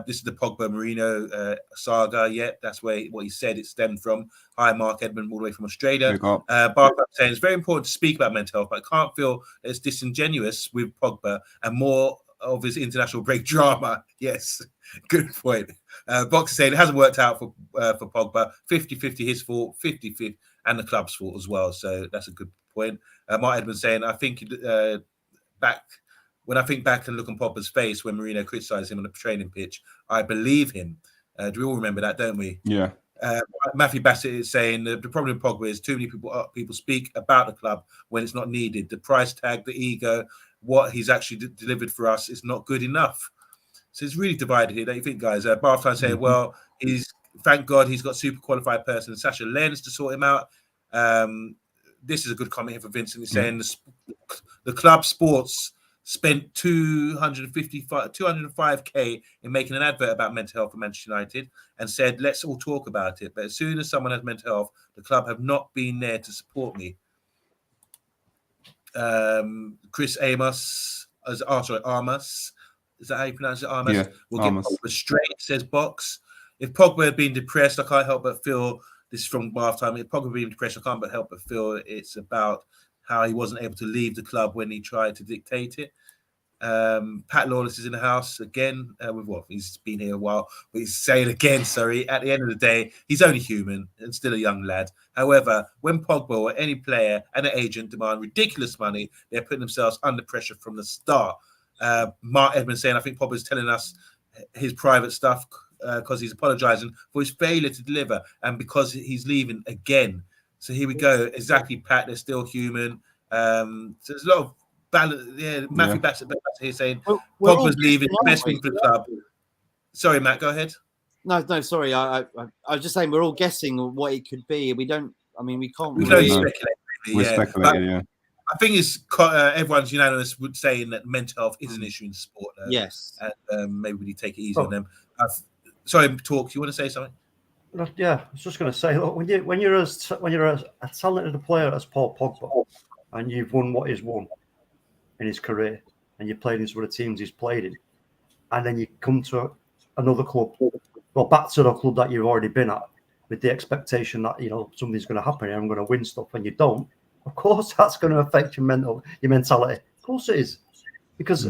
Speaker 3: This is the Pogba Mourinho saga. Yeah, that's what he said it stemmed from. Hi, Mark Edmund, all the way from Australia. Barker saying it's very important to speak about mental health, but I can't feel it's disingenuous with Pogba and more of his international break drama. Yes, good point. Box is saying it hasn't worked out for Pogba. 50-50 his fault, 50-50 and the club's fault as well. So that's a good point. Mark Edmund saying, I think back when I think back and look on Pogba's face when Mourinho criticised him on the training pitch, I believe him. Do we all remember that, don't we?
Speaker 1: Yeah.
Speaker 3: Matthew Bassett is saying the problem with Pogba is too many people speak about the club when it's not needed. The price tag, the ego, what he's actually delivered for us is not good enough. So it's really divided here, don't you think, guys? Bartline saying, well, thank God he's got super qualified person, Sasha Lenz, to sort him out. This is a good comment here for Vincent. He's saying the club sports spent 205k in making an advert about mental health for Manchester United and said, let's all talk about it. But as soon as someone has mental health, the club have not been there to support me. Chris Amos, Armas, is that how you pronounce it? Armas?
Speaker 1: Yeah,
Speaker 3: we'll get Pogba straight, says Box. If Pogba had been depressed, I can't help but feel, this is from bath time, if Pogba had been depressed, I can't but help but feel it's about how he wasn't able to leave the club when he tried to dictate it. Pat Lawless is in the house again. He's been here a while, but he's saying again, sorry, at the end of the day, he's only human and still a young lad. However, when Pogba or any player and an agent demand ridiculous money, they're putting themselves under pressure from the start. Mark Edmonds saying, I think Pogba's telling us his private stuff because he's apologising for his failure to deliver and because he's leaving again. So here we go. Exactly, Pat. They're still human. So there's a lot of balance. Yeah, Matthew Bassett here saying Pogba's leaving. Best thing for the club. Sorry, Matt. Go ahead.
Speaker 4: No. Sorry. I was just saying we're all guessing what it could be. We don't. I mean, we can't.
Speaker 3: We
Speaker 4: really...
Speaker 3: don't speculate. Really,
Speaker 1: We're speculating. Yeah.
Speaker 3: I think it's everyone's unanimous with saying that mental health is an issue in sport.
Speaker 4: Yes.
Speaker 3: And maybe we take it easy on them. Sorry, Talk. You want to say something?
Speaker 2: Yeah, I was just going to say, look, when you're a talented player as Paul Pogba, and you've won what he's won in his career, and you've played in some of the teams he's played in, and then you come to another club, well, back to the club that you've already been at, with the expectation that something's going to happen and I'm going to win stuff, and you don't. Of course, that's going to affect your mentality. Of course, it is, because.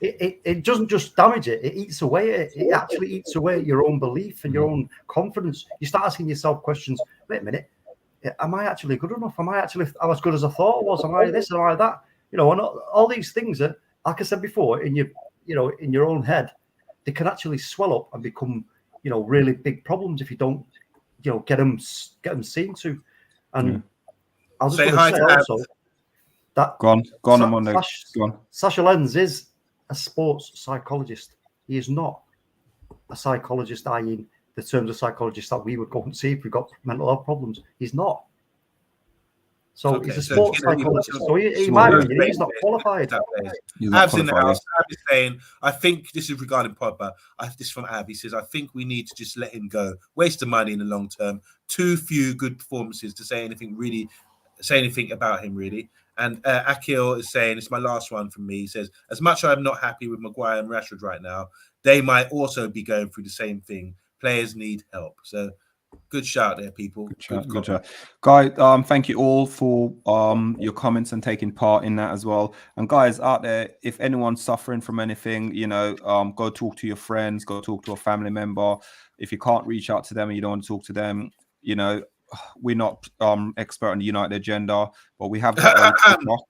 Speaker 2: It doesn't just damage it; it eats away it. It actually eats away at your own belief and your own confidence. You start asking yourself questions. Wait a minute, am I actually good enough? Am I actually as good as I thought I was? Am I this? Am I that? And all these things are, like I said before, in your own head, they can actually swell up and become, really big problems if you don't, get them seen to. And I was just going to say also that
Speaker 1: go on, Monday. Go on.
Speaker 2: Sasha Lenz is a sports psychologist. He is not a psychologist, i.e. in the terms of psychologists that we would go and see if we've got mental health problems. He's not. So he's a sports psychologist. So he might be, he's not qualified.
Speaker 3: Ab's in the house. Ab is saying, I think this is regarding Pogba. This is from Ab. He says, I think we need to just let him go. Waste of money in the long term. Too few good performances to say anything about him, really. And Akil is saying, it's my last one from me. He says, as much as I'm not happy with Maguire and Rashford right now, they might also be going through the same thing. Players need help. So good shout there, people.
Speaker 1: Good shout. Guys, thank you all for your comments and taking part in that as well. And guys out there, if anyone's suffering from anything, go talk to your friends, go talk to a family member. If you can't reach out to them and you don't want to talk to them, we're not expert on the United agenda, but we have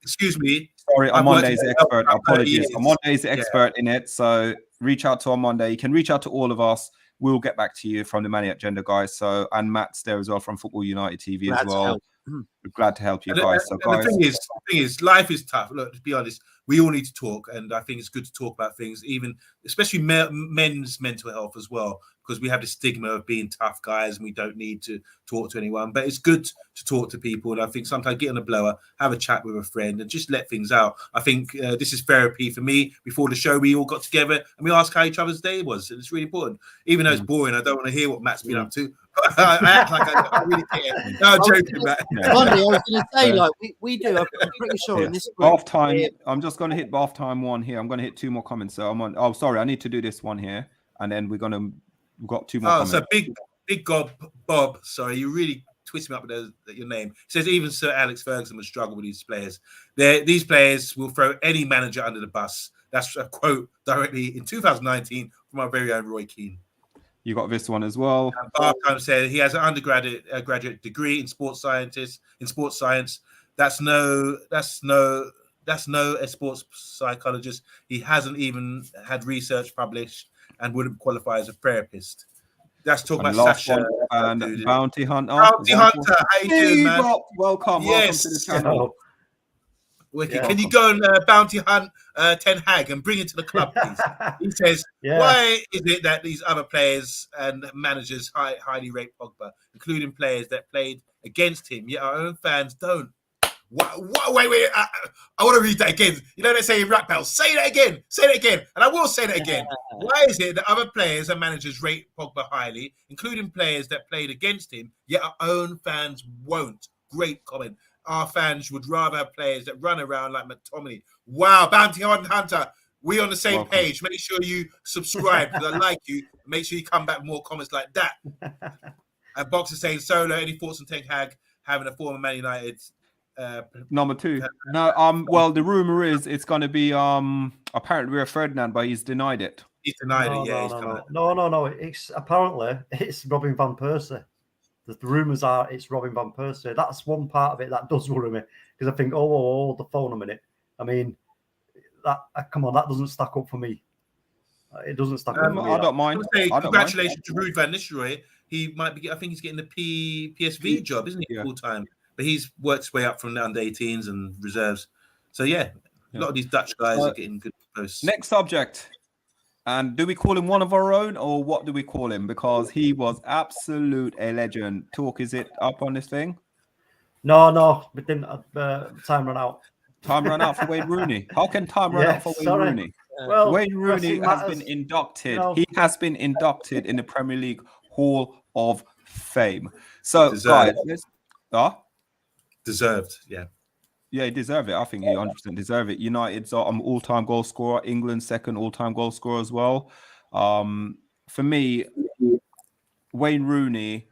Speaker 3: excuse me.
Speaker 1: Sorry, Omondi's the expert. Apologies. Omondi's the expert in it. So reach out to Omondi. You can reach out to all of us. We'll get back to you from the Money Agenda, guys. So, and Matt's there as well from Football United TV as well. We're glad to help you guys. So, guys,
Speaker 3: the thing is, life is tough. Look, to be honest, we all need to talk, and I think it's good to talk about things, especially men's mental health as well, because we have the stigma of being tough guys and we don't need to talk to anyone. But it's good to talk to people, and I think sometimes get on a blower, have a chat with a friend, and just let things out. I think this is therapy for me. Before the show, we all got together and we asked how each other's day was, and it's really important. Even though it's boring, I don't want to hear what Matt's been up to. I act like I really care. No, I'm joking, Matt.
Speaker 4: Monday, I was going to say, we do. I'm pretty sure in this
Speaker 1: bath time. I'm just going to hit bath time one here. I'm going to hit two more comments. So I'm on. Oh, sorry, I need to do this one here, and then we've got two more. comments.
Speaker 3: So big Bob. Sorry, you really twist me up with your name. It says even Sir Alex Ferguson will struggle with these players. These players will throw any manager under the bus. That's a quote directly in 2019 from our very own Roy Keane.
Speaker 1: You got this one as well.
Speaker 3: Bartime said he has an undergraduate degree in sports science. That's no That's no a sports psychologist. He hasn't even had research published and wouldn't qualify as a therapist. That's talking
Speaker 1: And
Speaker 3: about
Speaker 1: last
Speaker 3: SHAH.
Speaker 1: one, and Bounty Hunter.
Speaker 3: Bounty Hunter, how you doing, man?
Speaker 1: Welcome
Speaker 3: Yes.
Speaker 1: to the channel.
Speaker 3: Wicked.
Speaker 2: Yeah.
Speaker 3: Can you go and bounty hunt Ten Hag and bring him to the club, please? He says, why is it that these other players and managers highly rate Pogba, including players that played against him, yet our own fans don't? Wait, I want to read that again. You know they say in rap battles, say that again, and I will say that again. Why is it that other players and managers rate Pogba highly, including players that played against him, yet our own fans won't? Great comment. Our fans would rather have players that run around like McTominay. Wow, Bounty Hunter, we on the same page. Make sure you subscribe because I like you. Make sure you come back with more comments like that. And Boxer saying, Solo, any thoughts on Ten Hag having a former Man United
Speaker 1: number 2? No, well, the rumor is it's going to be apparently Rio Ferdinand, but he's denied it.
Speaker 3: He's denied it. Yeah,
Speaker 2: no. It's apparently it's Robin van Persie. The rumours are it's Robin van Persie. That's one part of it that does worry me because I think, hold the phone a minute. I mean, come on, that doesn't stack up for me. It doesn't stack up for me.
Speaker 1: I don't mind.
Speaker 3: Congratulations to Ruud van Nistelrooy. He might be. I think he's getting the PSV job, isn't he? Full time, but he's worked his way up from the under 18s and reserves. So yeah, a lot of these Dutch guys are getting good posts.
Speaker 1: Next subject. And do we call him one of our own, or what do we call him? Because he was absolute a legend. Talk, is it up on this thing?
Speaker 2: No, but then time ran out.
Speaker 1: Time ran out for Wayne Rooney. How can time run out for Wayne Rooney?
Speaker 2: Well,
Speaker 1: Wayne Rooney has been inducted. He has been inducted in the Premier League Hall of Fame. So, guys,
Speaker 3: deserved, yeah.
Speaker 1: Yeah, he deserved it. I think he 100% deserved it. United's all-time goal scorer. England's second all-time goal scorer as well. For me, Wayne Rooney,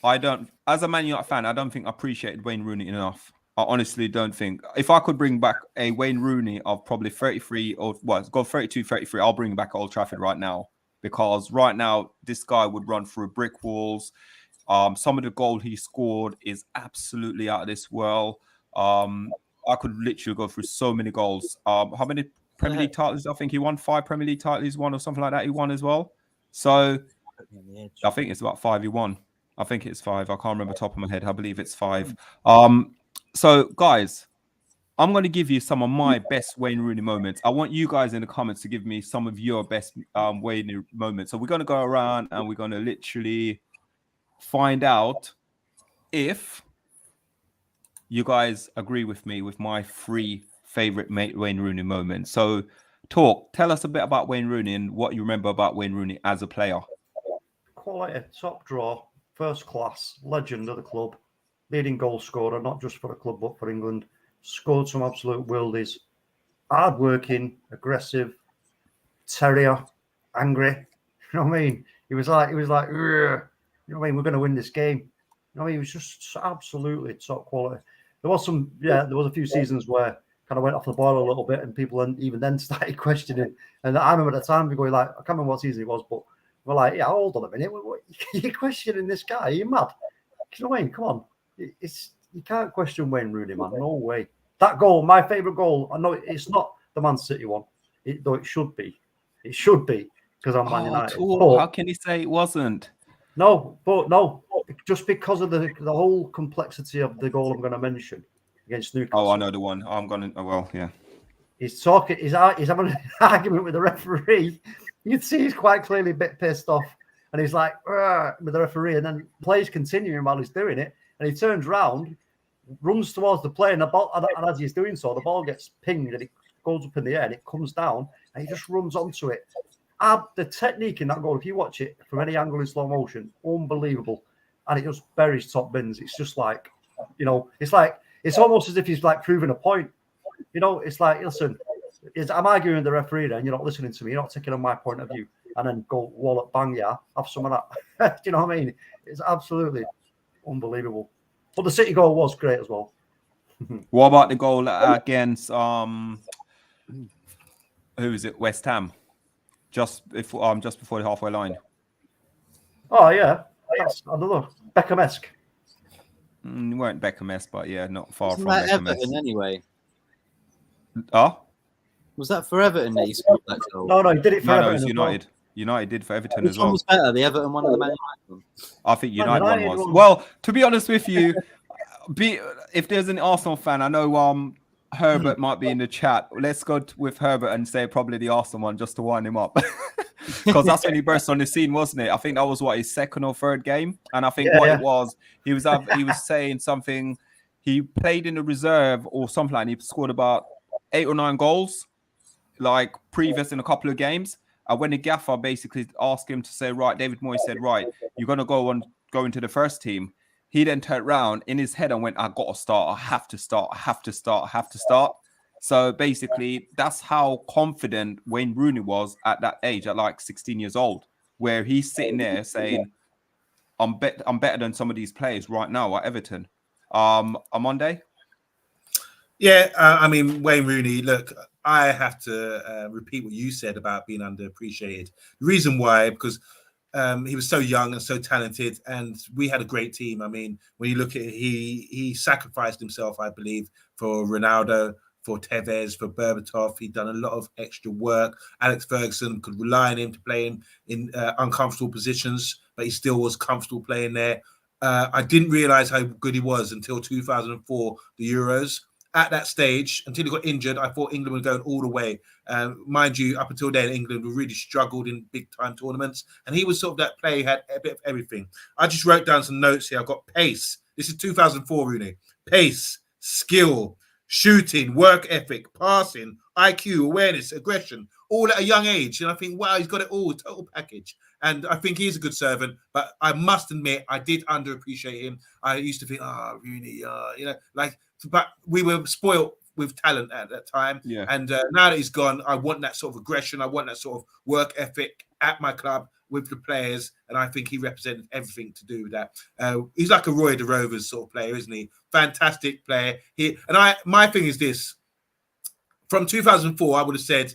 Speaker 1: as a Man United fan, I don't think I appreciated Wayne Rooney enough. I honestly don't think. If I could bring back a Wayne Rooney of probably 33 it's got 32, 33, I'll bring him back at Old Trafford right now. Because right now, this guy would run through brick walls. Some of the goal he scored is absolutely out of this world. I could literally go through so many goals. How many Premier League titles? I think he won 5 Premier League titles. He's won or something like that. He won as well. So I think it's about 5 he won. I think it's 5. I can't remember top of my head. I believe it's 5. So guys, I'm going to give you some of my best Wayne Rooney moments. I want you guys in the comments to give me some of your best Wayne moments. So we're going to go around and we're going to literally find out if you guys agree with me with my 3 favorite Wayne Rooney moments. So, tell us a bit about Wayne Rooney and what you remember about Wayne Rooney as a player.
Speaker 2: Quality, top draw, first class, legend of the club, leading goal scorer, not just for the club but for England. Scored some absolute worldies. Hard-working, aggressive, terrier, angry. You know what I mean? He was like, you know what I mean? We're going to win this game. You know what I mean? He was just absolutely top quality. There was a few seasons where kind of went off the boil a little bit, and people even then started questioning. And I remember at the time going like, I can't remember what season it was, but we're like, yeah, hold on a minute, what, you're questioning this guy? Are you mad? You know what I mean? Come on, you can't question Wayne Rooney, man. No way. That goal, my favourite goal. I know it's not the Man City one, though it should be. It should be because I'm Man United.
Speaker 1: How can you say it wasn't?
Speaker 2: No, just because of the whole complexity of the goal I'm going to mention against Newcastle.
Speaker 1: Oh, I know the one. I'm going to. Well, yeah.
Speaker 2: He's talking. He's having an argument with the referee. You can see he's quite clearly a bit pissed off, and he's like with the referee, and then plays continuing while he's doing it, and he turns round, runs towards the play, and the ball, and as he's doing so, the ball gets pinged and it goes up in the air and it comes down, and he just runs onto it. The technique in that goal, if you watch it from any angle in slow motion, unbelievable. And it just buries top bins. It's just like, it's almost as if he's like proving a point. It's like, listen, I'm arguing with the referee and you're not listening to me. You're not taking on my point of view. And then go wallop, bang, yeah, have some of that. Do you know what I mean? It's absolutely unbelievable. But the City goal was great as well.
Speaker 1: What about the goal against, who is it, West Ham? Just before the halfway line.
Speaker 2: Oh yeah, that's another Beckham-esque.
Speaker 1: You weren't Beckham-esque, but yeah, not far
Speaker 4: Isn't
Speaker 1: from
Speaker 4: that
Speaker 1: Beckham-esque.
Speaker 4: Everton anyway?
Speaker 1: Oh,
Speaker 4: Was that for Everton that he scored that goal?
Speaker 2: No, he did it for
Speaker 1: no,
Speaker 2: Everton
Speaker 1: it was
Speaker 2: as
Speaker 1: United. United did for Everton
Speaker 4: Which
Speaker 1: as
Speaker 4: one
Speaker 1: well.
Speaker 4: was better, the Everton one or the Man United one?
Speaker 1: I think
Speaker 2: Man
Speaker 1: United one
Speaker 2: United
Speaker 1: was.
Speaker 2: one.
Speaker 1: Well, to be honest with you, if there's an Arsenal fan, I know Herbert might be in the chat. Let's go with Herbert and say probably the Arsenal one just to wind him up. Because that's when he burst on the scene, wasn't it? I think that was his second or third game. And I think it was, he was saying something, he played in the reserve or something like that, and he scored about 8 or 9 goals, like previous in a couple of games. And when the gaffer basically asked him to say, right, David Moyes said, right, you're going to go into the first team. He then turned around in his head and went, I got to start. I have to start. I have to start. I have to start. So basically, that's how confident Wayne Rooney was at that age, at like 16 years old, where he's sitting there saying, I'm better than some of these players right now at Everton. OMONDI?
Speaker 3: Yeah, I mean, Wayne Rooney, look, I have to repeat what you said about being underappreciated. The reason why, because he was so young and so talented, and we had a great team. I mean, when you look at it, he sacrificed himself, I believe, for Ronaldo, for Tevez, for Berbatov. He'd done a lot of extra work. Alex Ferguson could rely on him to play in uncomfortable positions, but he still was comfortable playing there. I didn't realize how good he was until 2004, the Euros. At that stage, until he got injured, I thought England were going all the way. Mind you, up until then, England really struggled in big-time tournaments, and he was sort of that player who had a bit of everything. I just wrote down some notes here. I've got pace. This is 2004, Rooney. Pace, skill, shooting, work ethic, passing, IQ, awareness, aggression, all at a young age. And I think, wow, he's got it all, total package. And I think he's a good servant, but I must admit, I did underappreciate him. I used to think, Rooney, but we were spoiled with talent at that time.
Speaker 1: Yeah.
Speaker 3: And now that he's gone, I want that sort of aggression. I want that sort of work ethic at my club with the players. And I think he represented everything to do with that. He's like a Roy de Rovers sort of player, isn't he? Fantastic player. My thing is this. From 2004, I would have said,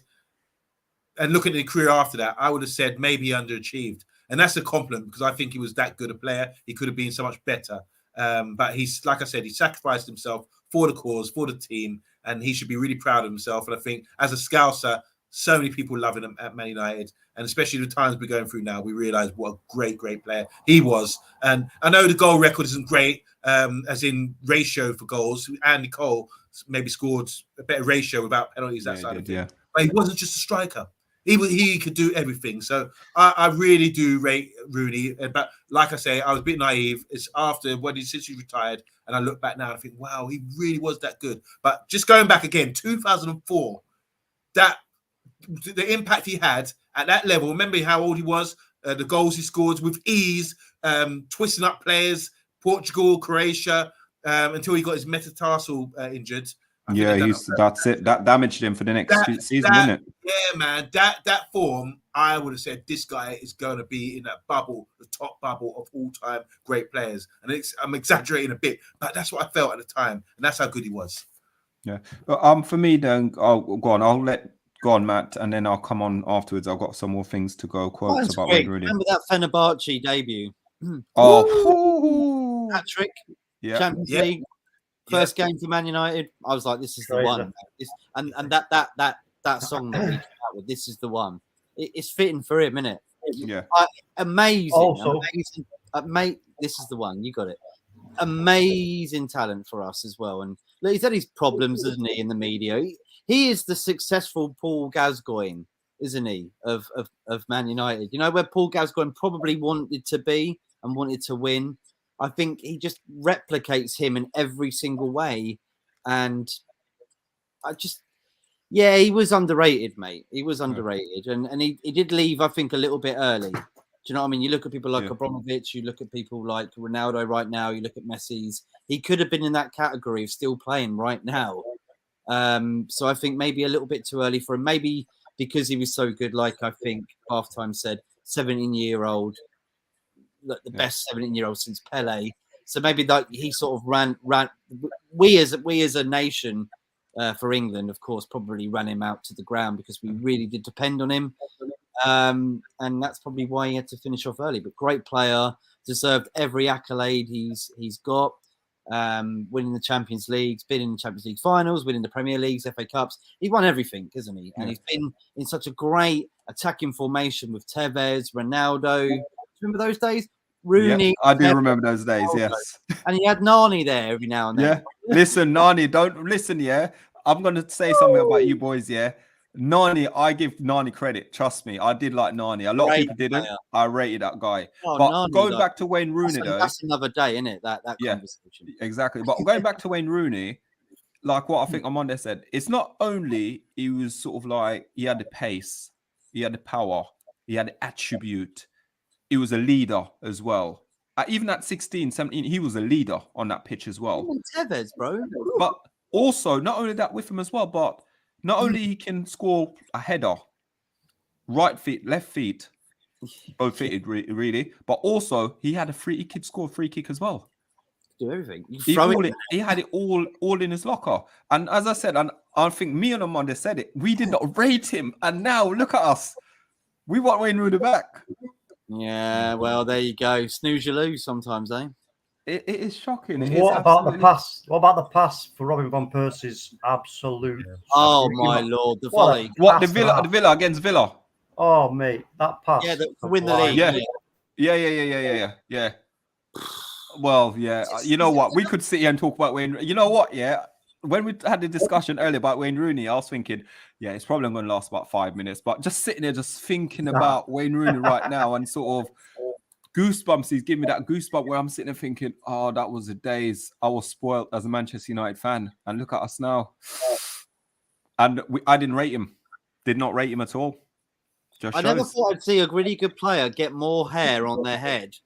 Speaker 3: and looking at the career after that, I would have said maybe he underachieved. And that's a compliment because I think he was that good a player. He could have been so much better. But he's, like I said, he sacrificed himself for the cause, for the team, and he should be really proud of himself. And I think as a Scouser, so many people loving him at Man United, and especially the times we're going through now, we realise what a great player he was. And I know the goal record isn't great, as in ratio for goals. Andy Cole maybe scored a better ratio without penalties, that side of it. Yeah. But he wasn't just a striker. He could do everything. So I really do rate Rooney. But like I say, I was a bit naive. It's after since he retired, and I look back now and I think, wow, he really was that good. But just going back again, 2004, the impact he had at that level. Remember how old he was, the goals he scored with ease, twisting up players, Portugal, Croatia, until he got his metatarsal injured.
Speaker 1: That's it. That damaged him for the next season, isn't it?
Speaker 3: Yeah, man. That form, I would have said this guy is going to be in that bubble, the top bubble of all-time great players. And I'm exaggerating a bit, but that's what I felt at the time, and that's how good he was.
Speaker 1: Yeah. For me, then, go on. Go on, Matt, and then I'll come on afterwards. I've got some more things to go quotes about Wayne Rooney.
Speaker 4: Remember that Fenerbahce debut? Patrick, Champions League. First game for Man United, I was like, "This is the one." And that song that we came out with, "This is the one." It's fitting for him, isn't it?
Speaker 1: Yeah.
Speaker 4: Amazing. This is the one. You got it. Amazing talent for us as well. And look, he's had his problems, isn't he, in the media? He is the successful Paul Gascoigne, isn't he, of Man United? You know, where Paul Gascoigne probably wanted to be and wanted to win. I think he just replicates him in every single way. And he was underrated, mate. He was underrated. And he did leave, I think, a little bit early. Do you know what I mean? You look at people like Abramovich, you look at people like Ronaldo right now, you look at Messi's. He could have been in that category of still playing right now. So I think maybe a little bit too early for him. Maybe because he was so good, like I think Halftime said, 17-year-old. The best 17-year-old since Pele. So maybe that he sort of ran. We as a nation, for England, of course, probably ran him out to the ground because we really did depend on him. And that's probably why he had to finish off early. But great player, deserved every accolade he's got. winning the Champions Leagues, been in the Champions League finals, winning the Premier Leagues, FA Cups. He's won everything, isn't he? And he's been in such a great attacking formation with Tevez, Ronaldo. Do you remember those days? Rooney.
Speaker 1: Yep, I do remember those days, yes.
Speaker 4: And he had Nani there every now and then.
Speaker 1: Yeah. Listen, Nani, don't listen, yeah. I'm going to say something about you boys, yeah. Nani, I give Nani credit. Trust me, I did like Nani. A lot of people didn't. I rated that guy.
Speaker 4: Oh,
Speaker 1: but
Speaker 4: Nani,
Speaker 1: going back to Wayne Rooney,
Speaker 4: that's another day, isn't it? That conversation.
Speaker 1: Exactly. But going back to Wayne Rooney, like what I think Omondi said, it's not only he was sort of like he had the pace, he had the power, he had the attribute. He was a leader as well. Even at 16, 17, he was a leader on that pitch as well.
Speaker 4: Even Tevez, bro.
Speaker 1: But also, not only that with him as well, but not only he can score a header, right feet, left feet, both footed really, but also he could score a free kick as well.
Speaker 4: Do everything.
Speaker 1: He had it all in his locker. And as I said, and I think me and Amanda said it, we did not rate him. And now look at us. We want Wayne Rooney back.
Speaker 4: Yeah, well, there you go. Snooze, you lose sometimes, eh?
Speaker 1: It is shocking.
Speaker 2: What about the pass? What about the pass for Robin van Persie's absolute?
Speaker 4: Oh my lord, the volley!
Speaker 1: What the Villa against Villa?
Speaker 2: Oh mate, that pass.
Speaker 4: Yeah, to win the league.
Speaker 1: Yeah. Well, yeah. You know what? We could sit here and talk about Wayne. You know what? Yeah. When we had the discussion earlier about Wayne Rooney, I was thinking, yeah, it's probably going to last about 5 minutes. But just sitting there, just thinking about Wayne Rooney right now, and sort of goosebumps. He's giving me that goosebump where I'm sitting there thinking, oh, that was the days I was spoiled as a Manchester United fan. And look at us now. And I didn't rate him. Did not rate him at all.
Speaker 4: I never thought I'd see a really good player get more hair on their head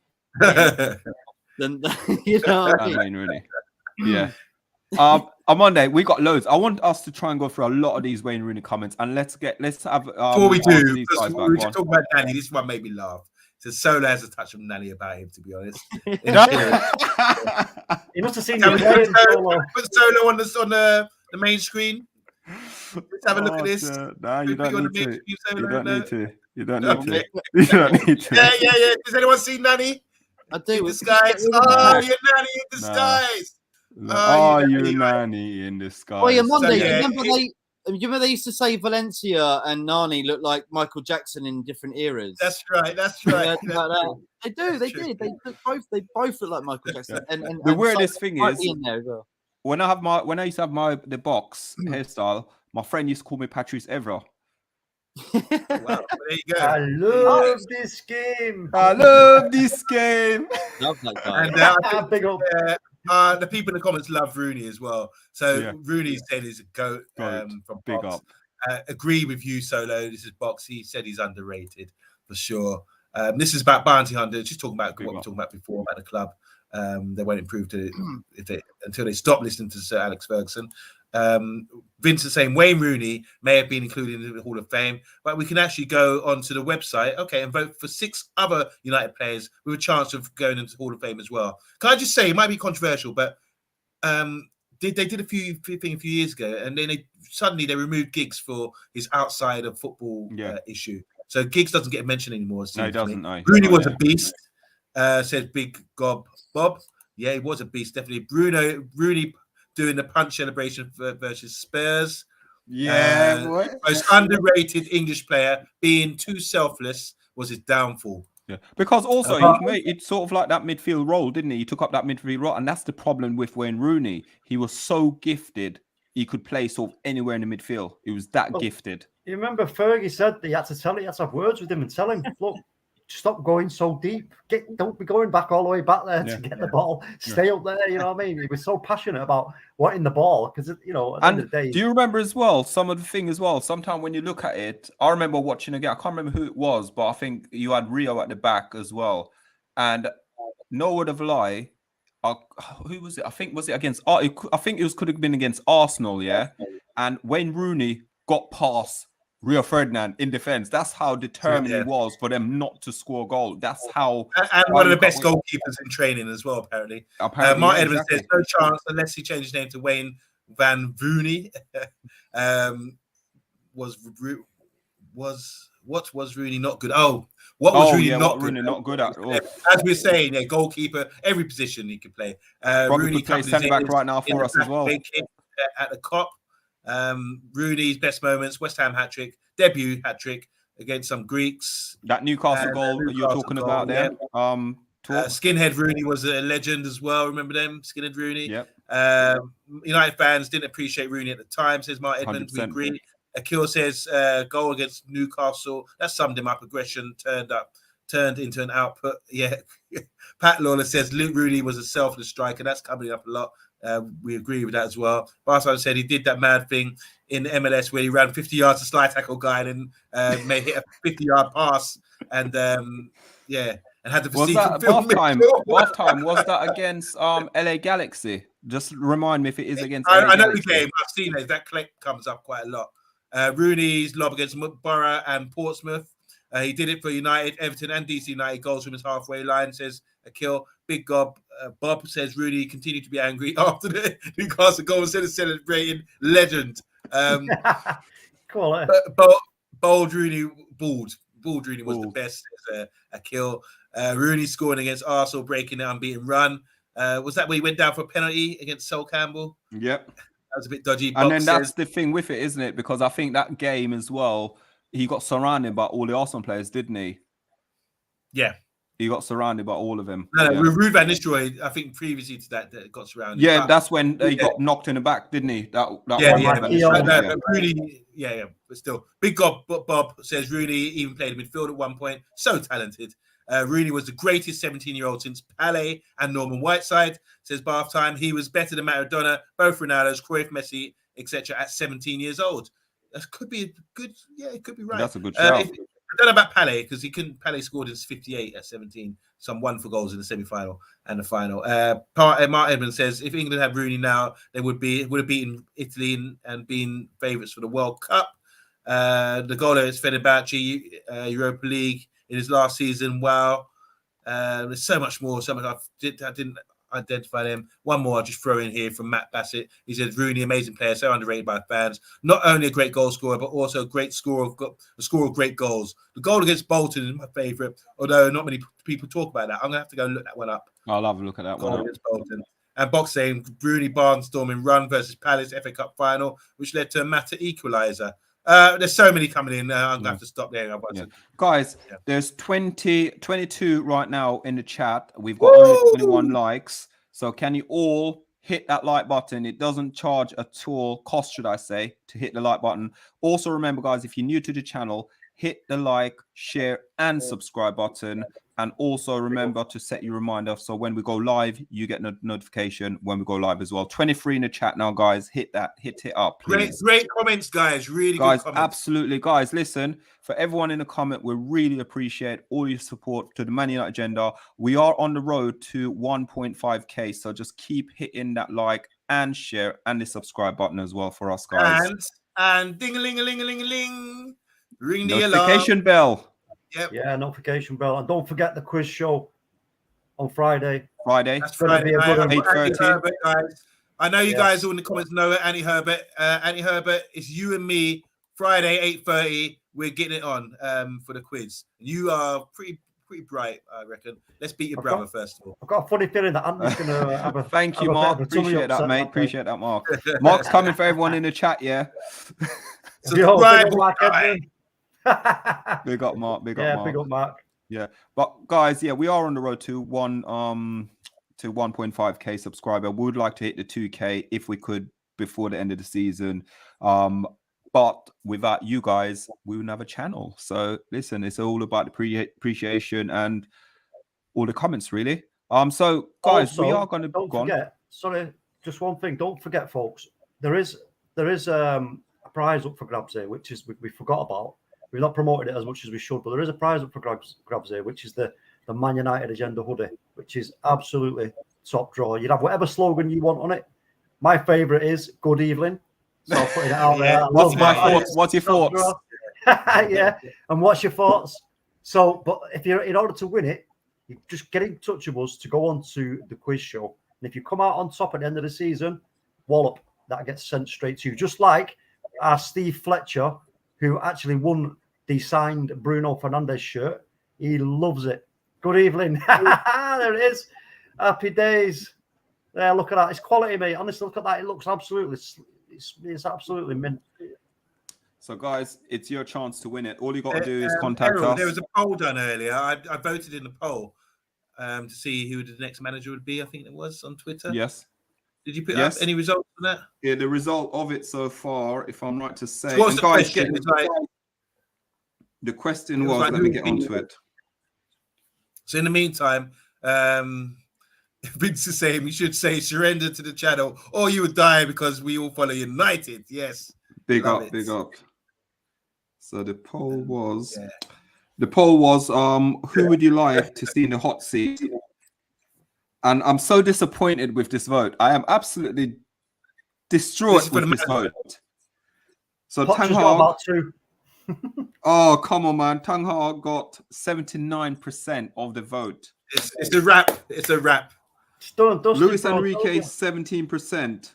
Speaker 4: than you know.
Speaker 1: Wayne Rooney. Yeah. On Monday, we got loads. I want us to try and go through a lot of these Wayne Rooney comments, and let's have.
Speaker 3: Before we do, we should talk about Nani. This one made me laugh. So Solo has a touch of Nani about him, to be honest.
Speaker 2: He must have seen you playing Solo.
Speaker 3: Put Solo on the main screen. Let's have a look at this.
Speaker 1: No, you don't need to. You don't need to. You don't need to.
Speaker 3: Yeah. Does anyone see Nani?
Speaker 4: I do.
Speaker 3: In disguise. Oh, you're Nani in disguise.
Speaker 1: Oh, you Nani in disguise.
Speaker 4: Oh, yeah, Monday. Remember they used to say Valencia and Nani look like Michael Jackson in different eras.
Speaker 3: That's right.
Speaker 4: They do. They did. They both look like Michael Jackson. And
Speaker 1: the weirdest thing is,
Speaker 4: in there as well.
Speaker 1: when I used to have the box hairstyle, my friend used to call me Patrice Evra.
Speaker 3: Wow, there you go.
Speaker 2: I love this game.
Speaker 1: Love
Speaker 4: that guy.
Speaker 3: And
Speaker 2: big up.
Speaker 3: The people in the comments love Rooney as well. So Rooney said he's a goat from
Speaker 1: big
Speaker 3: Box.
Speaker 1: up.
Speaker 3: Agree with you, Solo. This is Box. He said he's underrated for sure. This is about Bounty Hunter. Just talking about what we were talking about before about the club. They won't improve until they stop listening to Sir Alex Ferguson. Vincent saying Wayne Rooney may have been included in the Hall of Fame, but we can actually go onto the website, and vote for 6 other United players with a chance of going into the Hall of Fame as well. Can I just say, it might be controversial, but they did a few years ago, and then they removed Giggs for his outside of football issue. So Giggs doesn't get mentioned anymore.
Speaker 1: No, he doesn't. No.
Speaker 3: Rooney was a beast. Says Big Gob Bob. Yeah, he was a beast, definitely. Rooney doing the punch celebration versus Spurs.
Speaker 1: Yeah,
Speaker 3: most underrated English player, being too selfless was his downfall.
Speaker 1: Yeah, because also it's sort of like that midfield role, didn't he? He took up that midfield role, and that's the problem with Wayne Rooney. He was so gifted, he could play sort of anywhere in the midfield. He was that gifted.
Speaker 2: You remember Fergie said that you had to have words with him and tell him, look, stop going so deep. Don't be going back all the way back there to get the ball. Stay up there. You know what I mean? He was so passionate about wanting the ball because, at the end of the day.
Speaker 1: Do you remember as well some of the thing as well? Sometimes when you look at it, I remember watching again. I can't remember who it was, but I think you had Rio at the back as well. And no word of lie, who was it? I think was it against? I think it could have been against Arsenal, yeah. And Wayne Rooney got past Rio Ferdinand in defense. That's how determined he was for them not to score a goal. That's how. And
Speaker 3: one of the best goalkeepers in training as well, apparently. Mark Edwards says no chance unless he changed his name to Wayne Van Rooney. Was was Rooney not good? Oh, what was Rooney not good?
Speaker 1: Rooney not good at? Oh.
Speaker 3: As we're saying, goalkeeper, every position he could play.
Speaker 1: Probably
Speaker 3: Rooney
Speaker 1: could play centre back right now for us as well.
Speaker 3: At the Cop, Rooney's best moments: West Ham hat trick, debut hat trick against some Greeks.
Speaker 1: That Newcastle goal you're talking about there.
Speaker 3: Skinhead Rooney was a legend as well. Remember them? Skinhead Rooney.
Speaker 1: Yep.
Speaker 3: United fans didn't appreciate Rooney at the time, says Mark Edmonds. We agree. Akil says goal against Newcastle. That summed him up. Aggression turned into an output. Yeah. Pat Lawler says Luke Rooney was a selfless striker. That's coming up a lot. We agree with that as well. Barcelona said he did that mad thing in the MLS where he ran 50 yards to slide tackle guy and may hit a 50-yard pass. And and had the
Speaker 1: was that bath time? Was that against LA Galaxy? Just remind me if it is against.
Speaker 3: I know the game. I've seen it. That clip comes up quite a lot. Rooney's lob against Borough and Portsmouth. He did it for United, Everton, and DC United goals from his halfway line. Says Akil. Big Gob. Bob says Rooney continued to be angry after the Newcastle goal instead of celebrating. Legend. Bold Rooney. Bald Rooney was the best. Akil. Rooney scoring against Arsenal, breaking the unbeaten run. Was that where he went down for a penalty against Sol Campbell?
Speaker 1: Yep.
Speaker 3: That was a bit dodgy.
Speaker 1: And then that's the thing with it, isn't it? Because I think that game as well, he got surrounded by all the Arsenal players, didn't he?
Speaker 3: Yeah.
Speaker 1: He got surrounded by all of them.
Speaker 3: No, Ruud van Nistelrooy, I think previously to that got surrounded.
Speaker 1: Yeah, that's when he got knocked in the back, didn't he? But still. Big Bob says Rooney even played midfield at one point. So talented. Rooney was the greatest 17-year-old since Pele and Norman Whiteside. Says Bath Time. He was better than Maradona, both Ronaldo's, Cruyff, Messi, etc. at 17 years old. That could be good. Yeah, it could be right. That's a good shout.
Speaker 3: I don't know about Pele because Pele scored his 58 at 17, some wonderful goals in the semi-final and the final. Mark Edmonds says if England had Rooney now, they would have beaten Italy and been favourites for the World Cup. The goal is Fenerbahce, Europa League in his last season. Wow, there's so much more. I didn't identify them. One more I'll just throw in here from Matt Bassett. He says Rooney, amazing player, so underrated by fans. Not only a great goal scorer, but also a great scorer of great goals. The goal against Bolton is my favourite, although not many people talk about that. I'm gonna have to go look that one up.
Speaker 1: I'll have a look at that one.
Speaker 3: Against Bolton. And Box saying Rooney barnstorming run versus Palace FA Cup final, which led to a Mata equaliser. There's so many coming in. I'm gonna have to stop there.
Speaker 1: Guys, there's 22 right now in the chat. We've got only 21 likes. So can you all hit that like button? It doesn't charge at all, cost should I say, to hit the like button. Also remember, guys, if you're new to the channel, hit the like, share, and subscribe button. And also remember to set your reminder so when we go live, you get a notification when we go live as well. 23 in the chat now, guys. Hit it up, please.
Speaker 3: Great comments, guys. Really good comments.
Speaker 1: Absolutely. Guys, listen, for everyone in the comment, we really appreciate all your support to the Man United agenda. We are on the road to 1.5K, so just keep hitting that like and share and the subscribe button as well for us, guys.
Speaker 3: And ding-a-ling-a-ling-a-ling-a-ling. Ring the
Speaker 1: notification
Speaker 3: alarm.
Speaker 1: Bell.
Speaker 2: Yep. Yeah, notification bell. And don't forget the quiz show on Friday.
Speaker 3: That's Friday night. 8:30. I know you guys all in the comments know it. Annie Herbert. Annie Herbert, it's you and me. Friday, 8:30. We're getting it on for the quiz. You are pretty bright, I reckon. Let's beat your brother first of all.
Speaker 2: I've got a funny feeling that Andy's going to have a.
Speaker 1: Thank you, Mark. Appreciate that, mate. Appreciate that, Mark. Mark's coming for everyone in the chat, yeah.
Speaker 3: Subscribe.
Speaker 1: Big up, Mark. Big up,
Speaker 2: Mark.
Speaker 1: Yeah, but guys, we are on the road to 1.5K subscriber. We would like to hit the 2K if we could before the end of the season. But without you guys, we wouldn't have a channel. So listen, it's all about the appreciation and all the comments, really. So guys, also, we are going to
Speaker 2: don't forget. Sorry, just one thing. Don't forget, folks. There is a prize up for grabs here, which is we forgot about. We've not promoted it as much as we should, but there is a prize up for grabs here, which is the Man United Agenda hoodie, which is absolutely top draw. You'd have whatever slogan you want on it. My favourite is "Good evening," so I'll put it out there.
Speaker 1: What's my thoughts? What's your thoughts?
Speaker 2: Yeah, and what's your thoughts? So, but if you're in order to win it, you just get in touch with us to go on to the quiz show. And if you come out on top at the end of the season, wallop, that gets sent straight to you. Just like our Steve Fletcher, who actually won the signed Bruno Fernandes shirt. He loves it. Good evening. There it is. Happy days. Yeah, look at that. It's quality, mate. Honestly, look at that. It looks absolutely, it's absolutely mint.
Speaker 1: So, guys, it's your chance to win it. All you got to do is contact us.
Speaker 3: There was a poll done earlier. I voted in the poll to see who the next manager would be. I think it was on Twitter.
Speaker 1: Yes.
Speaker 3: Did you put up any results on that?
Speaker 1: Yeah, the result of it so far, if I'm right to say.
Speaker 3: So what's the question?
Speaker 1: The question was, let me get onto it.
Speaker 3: So in the meantime, Vince is saying we should say surrender to the channel or you would die because we all follow United. Yes.
Speaker 1: Big up. So the poll was who would you like to see in the hot seat? And I'm so disappointed with this vote. I am absolutely distraught with this vote. So Ten Hag, oh come on, man! Ten Hag got 79% of the vote.
Speaker 3: It's a wrap. It's a wrap.
Speaker 1: Luis Enrique 17%.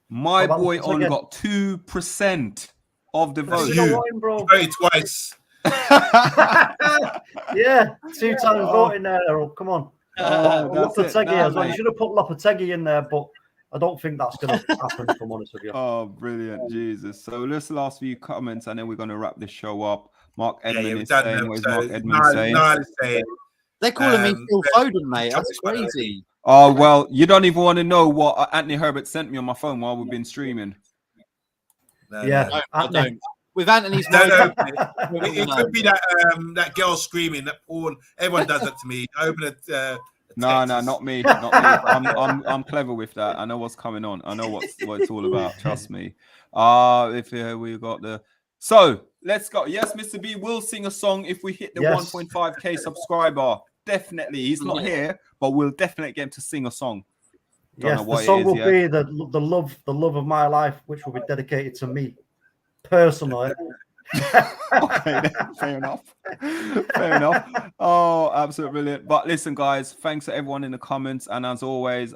Speaker 1: My boy only got 2% of the vote.
Speaker 3: You voted twice.
Speaker 2: Yeah, 2 times voting there, Errol. Come on. Lopetegui as well. You should have put Lopetegui in there, but I don't think that's going to happen, if I'm honest with you.
Speaker 1: Oh, brilliant. Jesus. So let's the last few comments and then we're going to wrap this show up. Mark Edmund is saying, what is Mark Edmund saying?
Speaker 4: They're calling me Phil Foden, mate. That's crazy.
Speaker 1: Oh, well, you don't even want to know what Anthony Herbert sent me on my phone while we've been streaming.
Speaker 2: Yeah,
Speaker 4: I don't. With Anthony's
Speaker 3: it could be that girl screaming, that porn. Everyone does that to me. I open it.
Speaker 1: No, not me. I'm clever with that. I know what's coming on. I know what it's all about. Trust me. If we got the let's go. Yes, Mr. B will sing a song if we hit the 1.5k subscriber. Definitely, he's not here, but we'll definitely get him to sing a song.
Speaker 2: Yes, the song will be the love of my life, which will be dedicated to me personally.
Speaker 1: Okay, fair enough. Oh, absolutely brilliant. But listen, guys, thanks to everyone in the comments, and as always,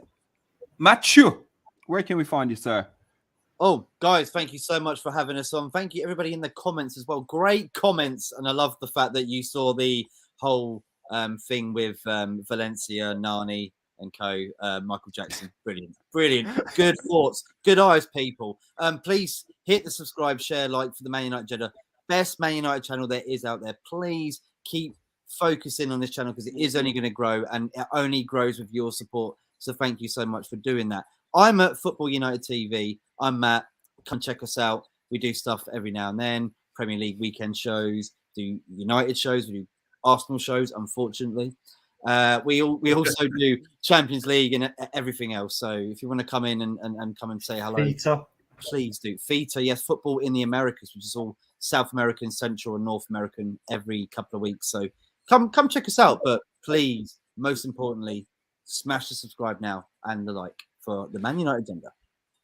Speaker 1: Matthew, where can we find you, sir?
Speaker 4: Oh, guys, thank you so much for having us on. Thank you, everybody in the comments as well. Great comments, and I love the fact that you saw the whole thing with Valencia, Nani, and co. Michael Jackson. Brilliant. Good thoughts. Good eyes, people. Please hit the subscribe, share, like for the Man United Agenda. Best Man United channel there is out there. Please keep focusing on this channel because it is only going to grow, and it only grows with your support. So thank you so much for doing that. I'm at Football United TV. I'm Matt. Come check us out. We do stuff every now and then. Premier League weekend shows, do United shows, we do Arsenal shows, unfortunately. We also do Champions League and everything else. So if you want to come in and come and say hello,
Speaker 2: Fita.
Speaker 4: Please do. Fita, yes, football in the Americas, which is all South American, Central and North American every couple of weeks. So come check us out. But please, most importantly, smash the subscribe now and the like for the Man United Agenda.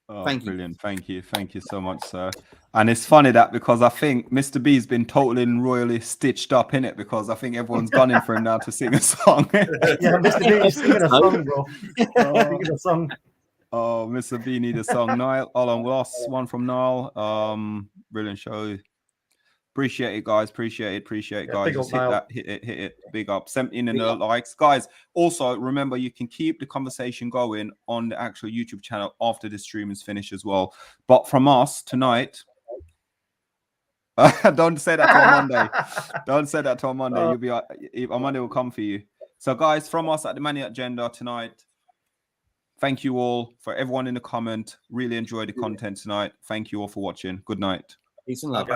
Speaker 1: Oh,
Speaker 4: thank you.
Speaker 1: Brilliant. Thank you so much, sir. And it's funny that because I think Mr. B's been totally and royally stitched up in it because I think everyone's gunning for him now to sing a song.
Speaker 2: Yeah, Mr. B is singing a song, bro. Singing a song.
Speaker 1: Oh, Mr. B need a song. Niall, lost one from Niall. Brilliant show. Appreciate it, guys. Appreciate it, guys. Just hit it. Big up. Send in the likes, guys. Also, remember you can keep the conversation going on the actual YouTube channel after the stream is finished as well. But from us tonight, don't say that to on Monday. Don't say that to on Monday. You'll be on Monday. Will come for you. So, guys, from us at the Man United Agenda tonight. Thank you all for everyone in the comment. Really enjoyed the content tonight. Thank you all for watching. Good night.
Speaker 4: Peace and love.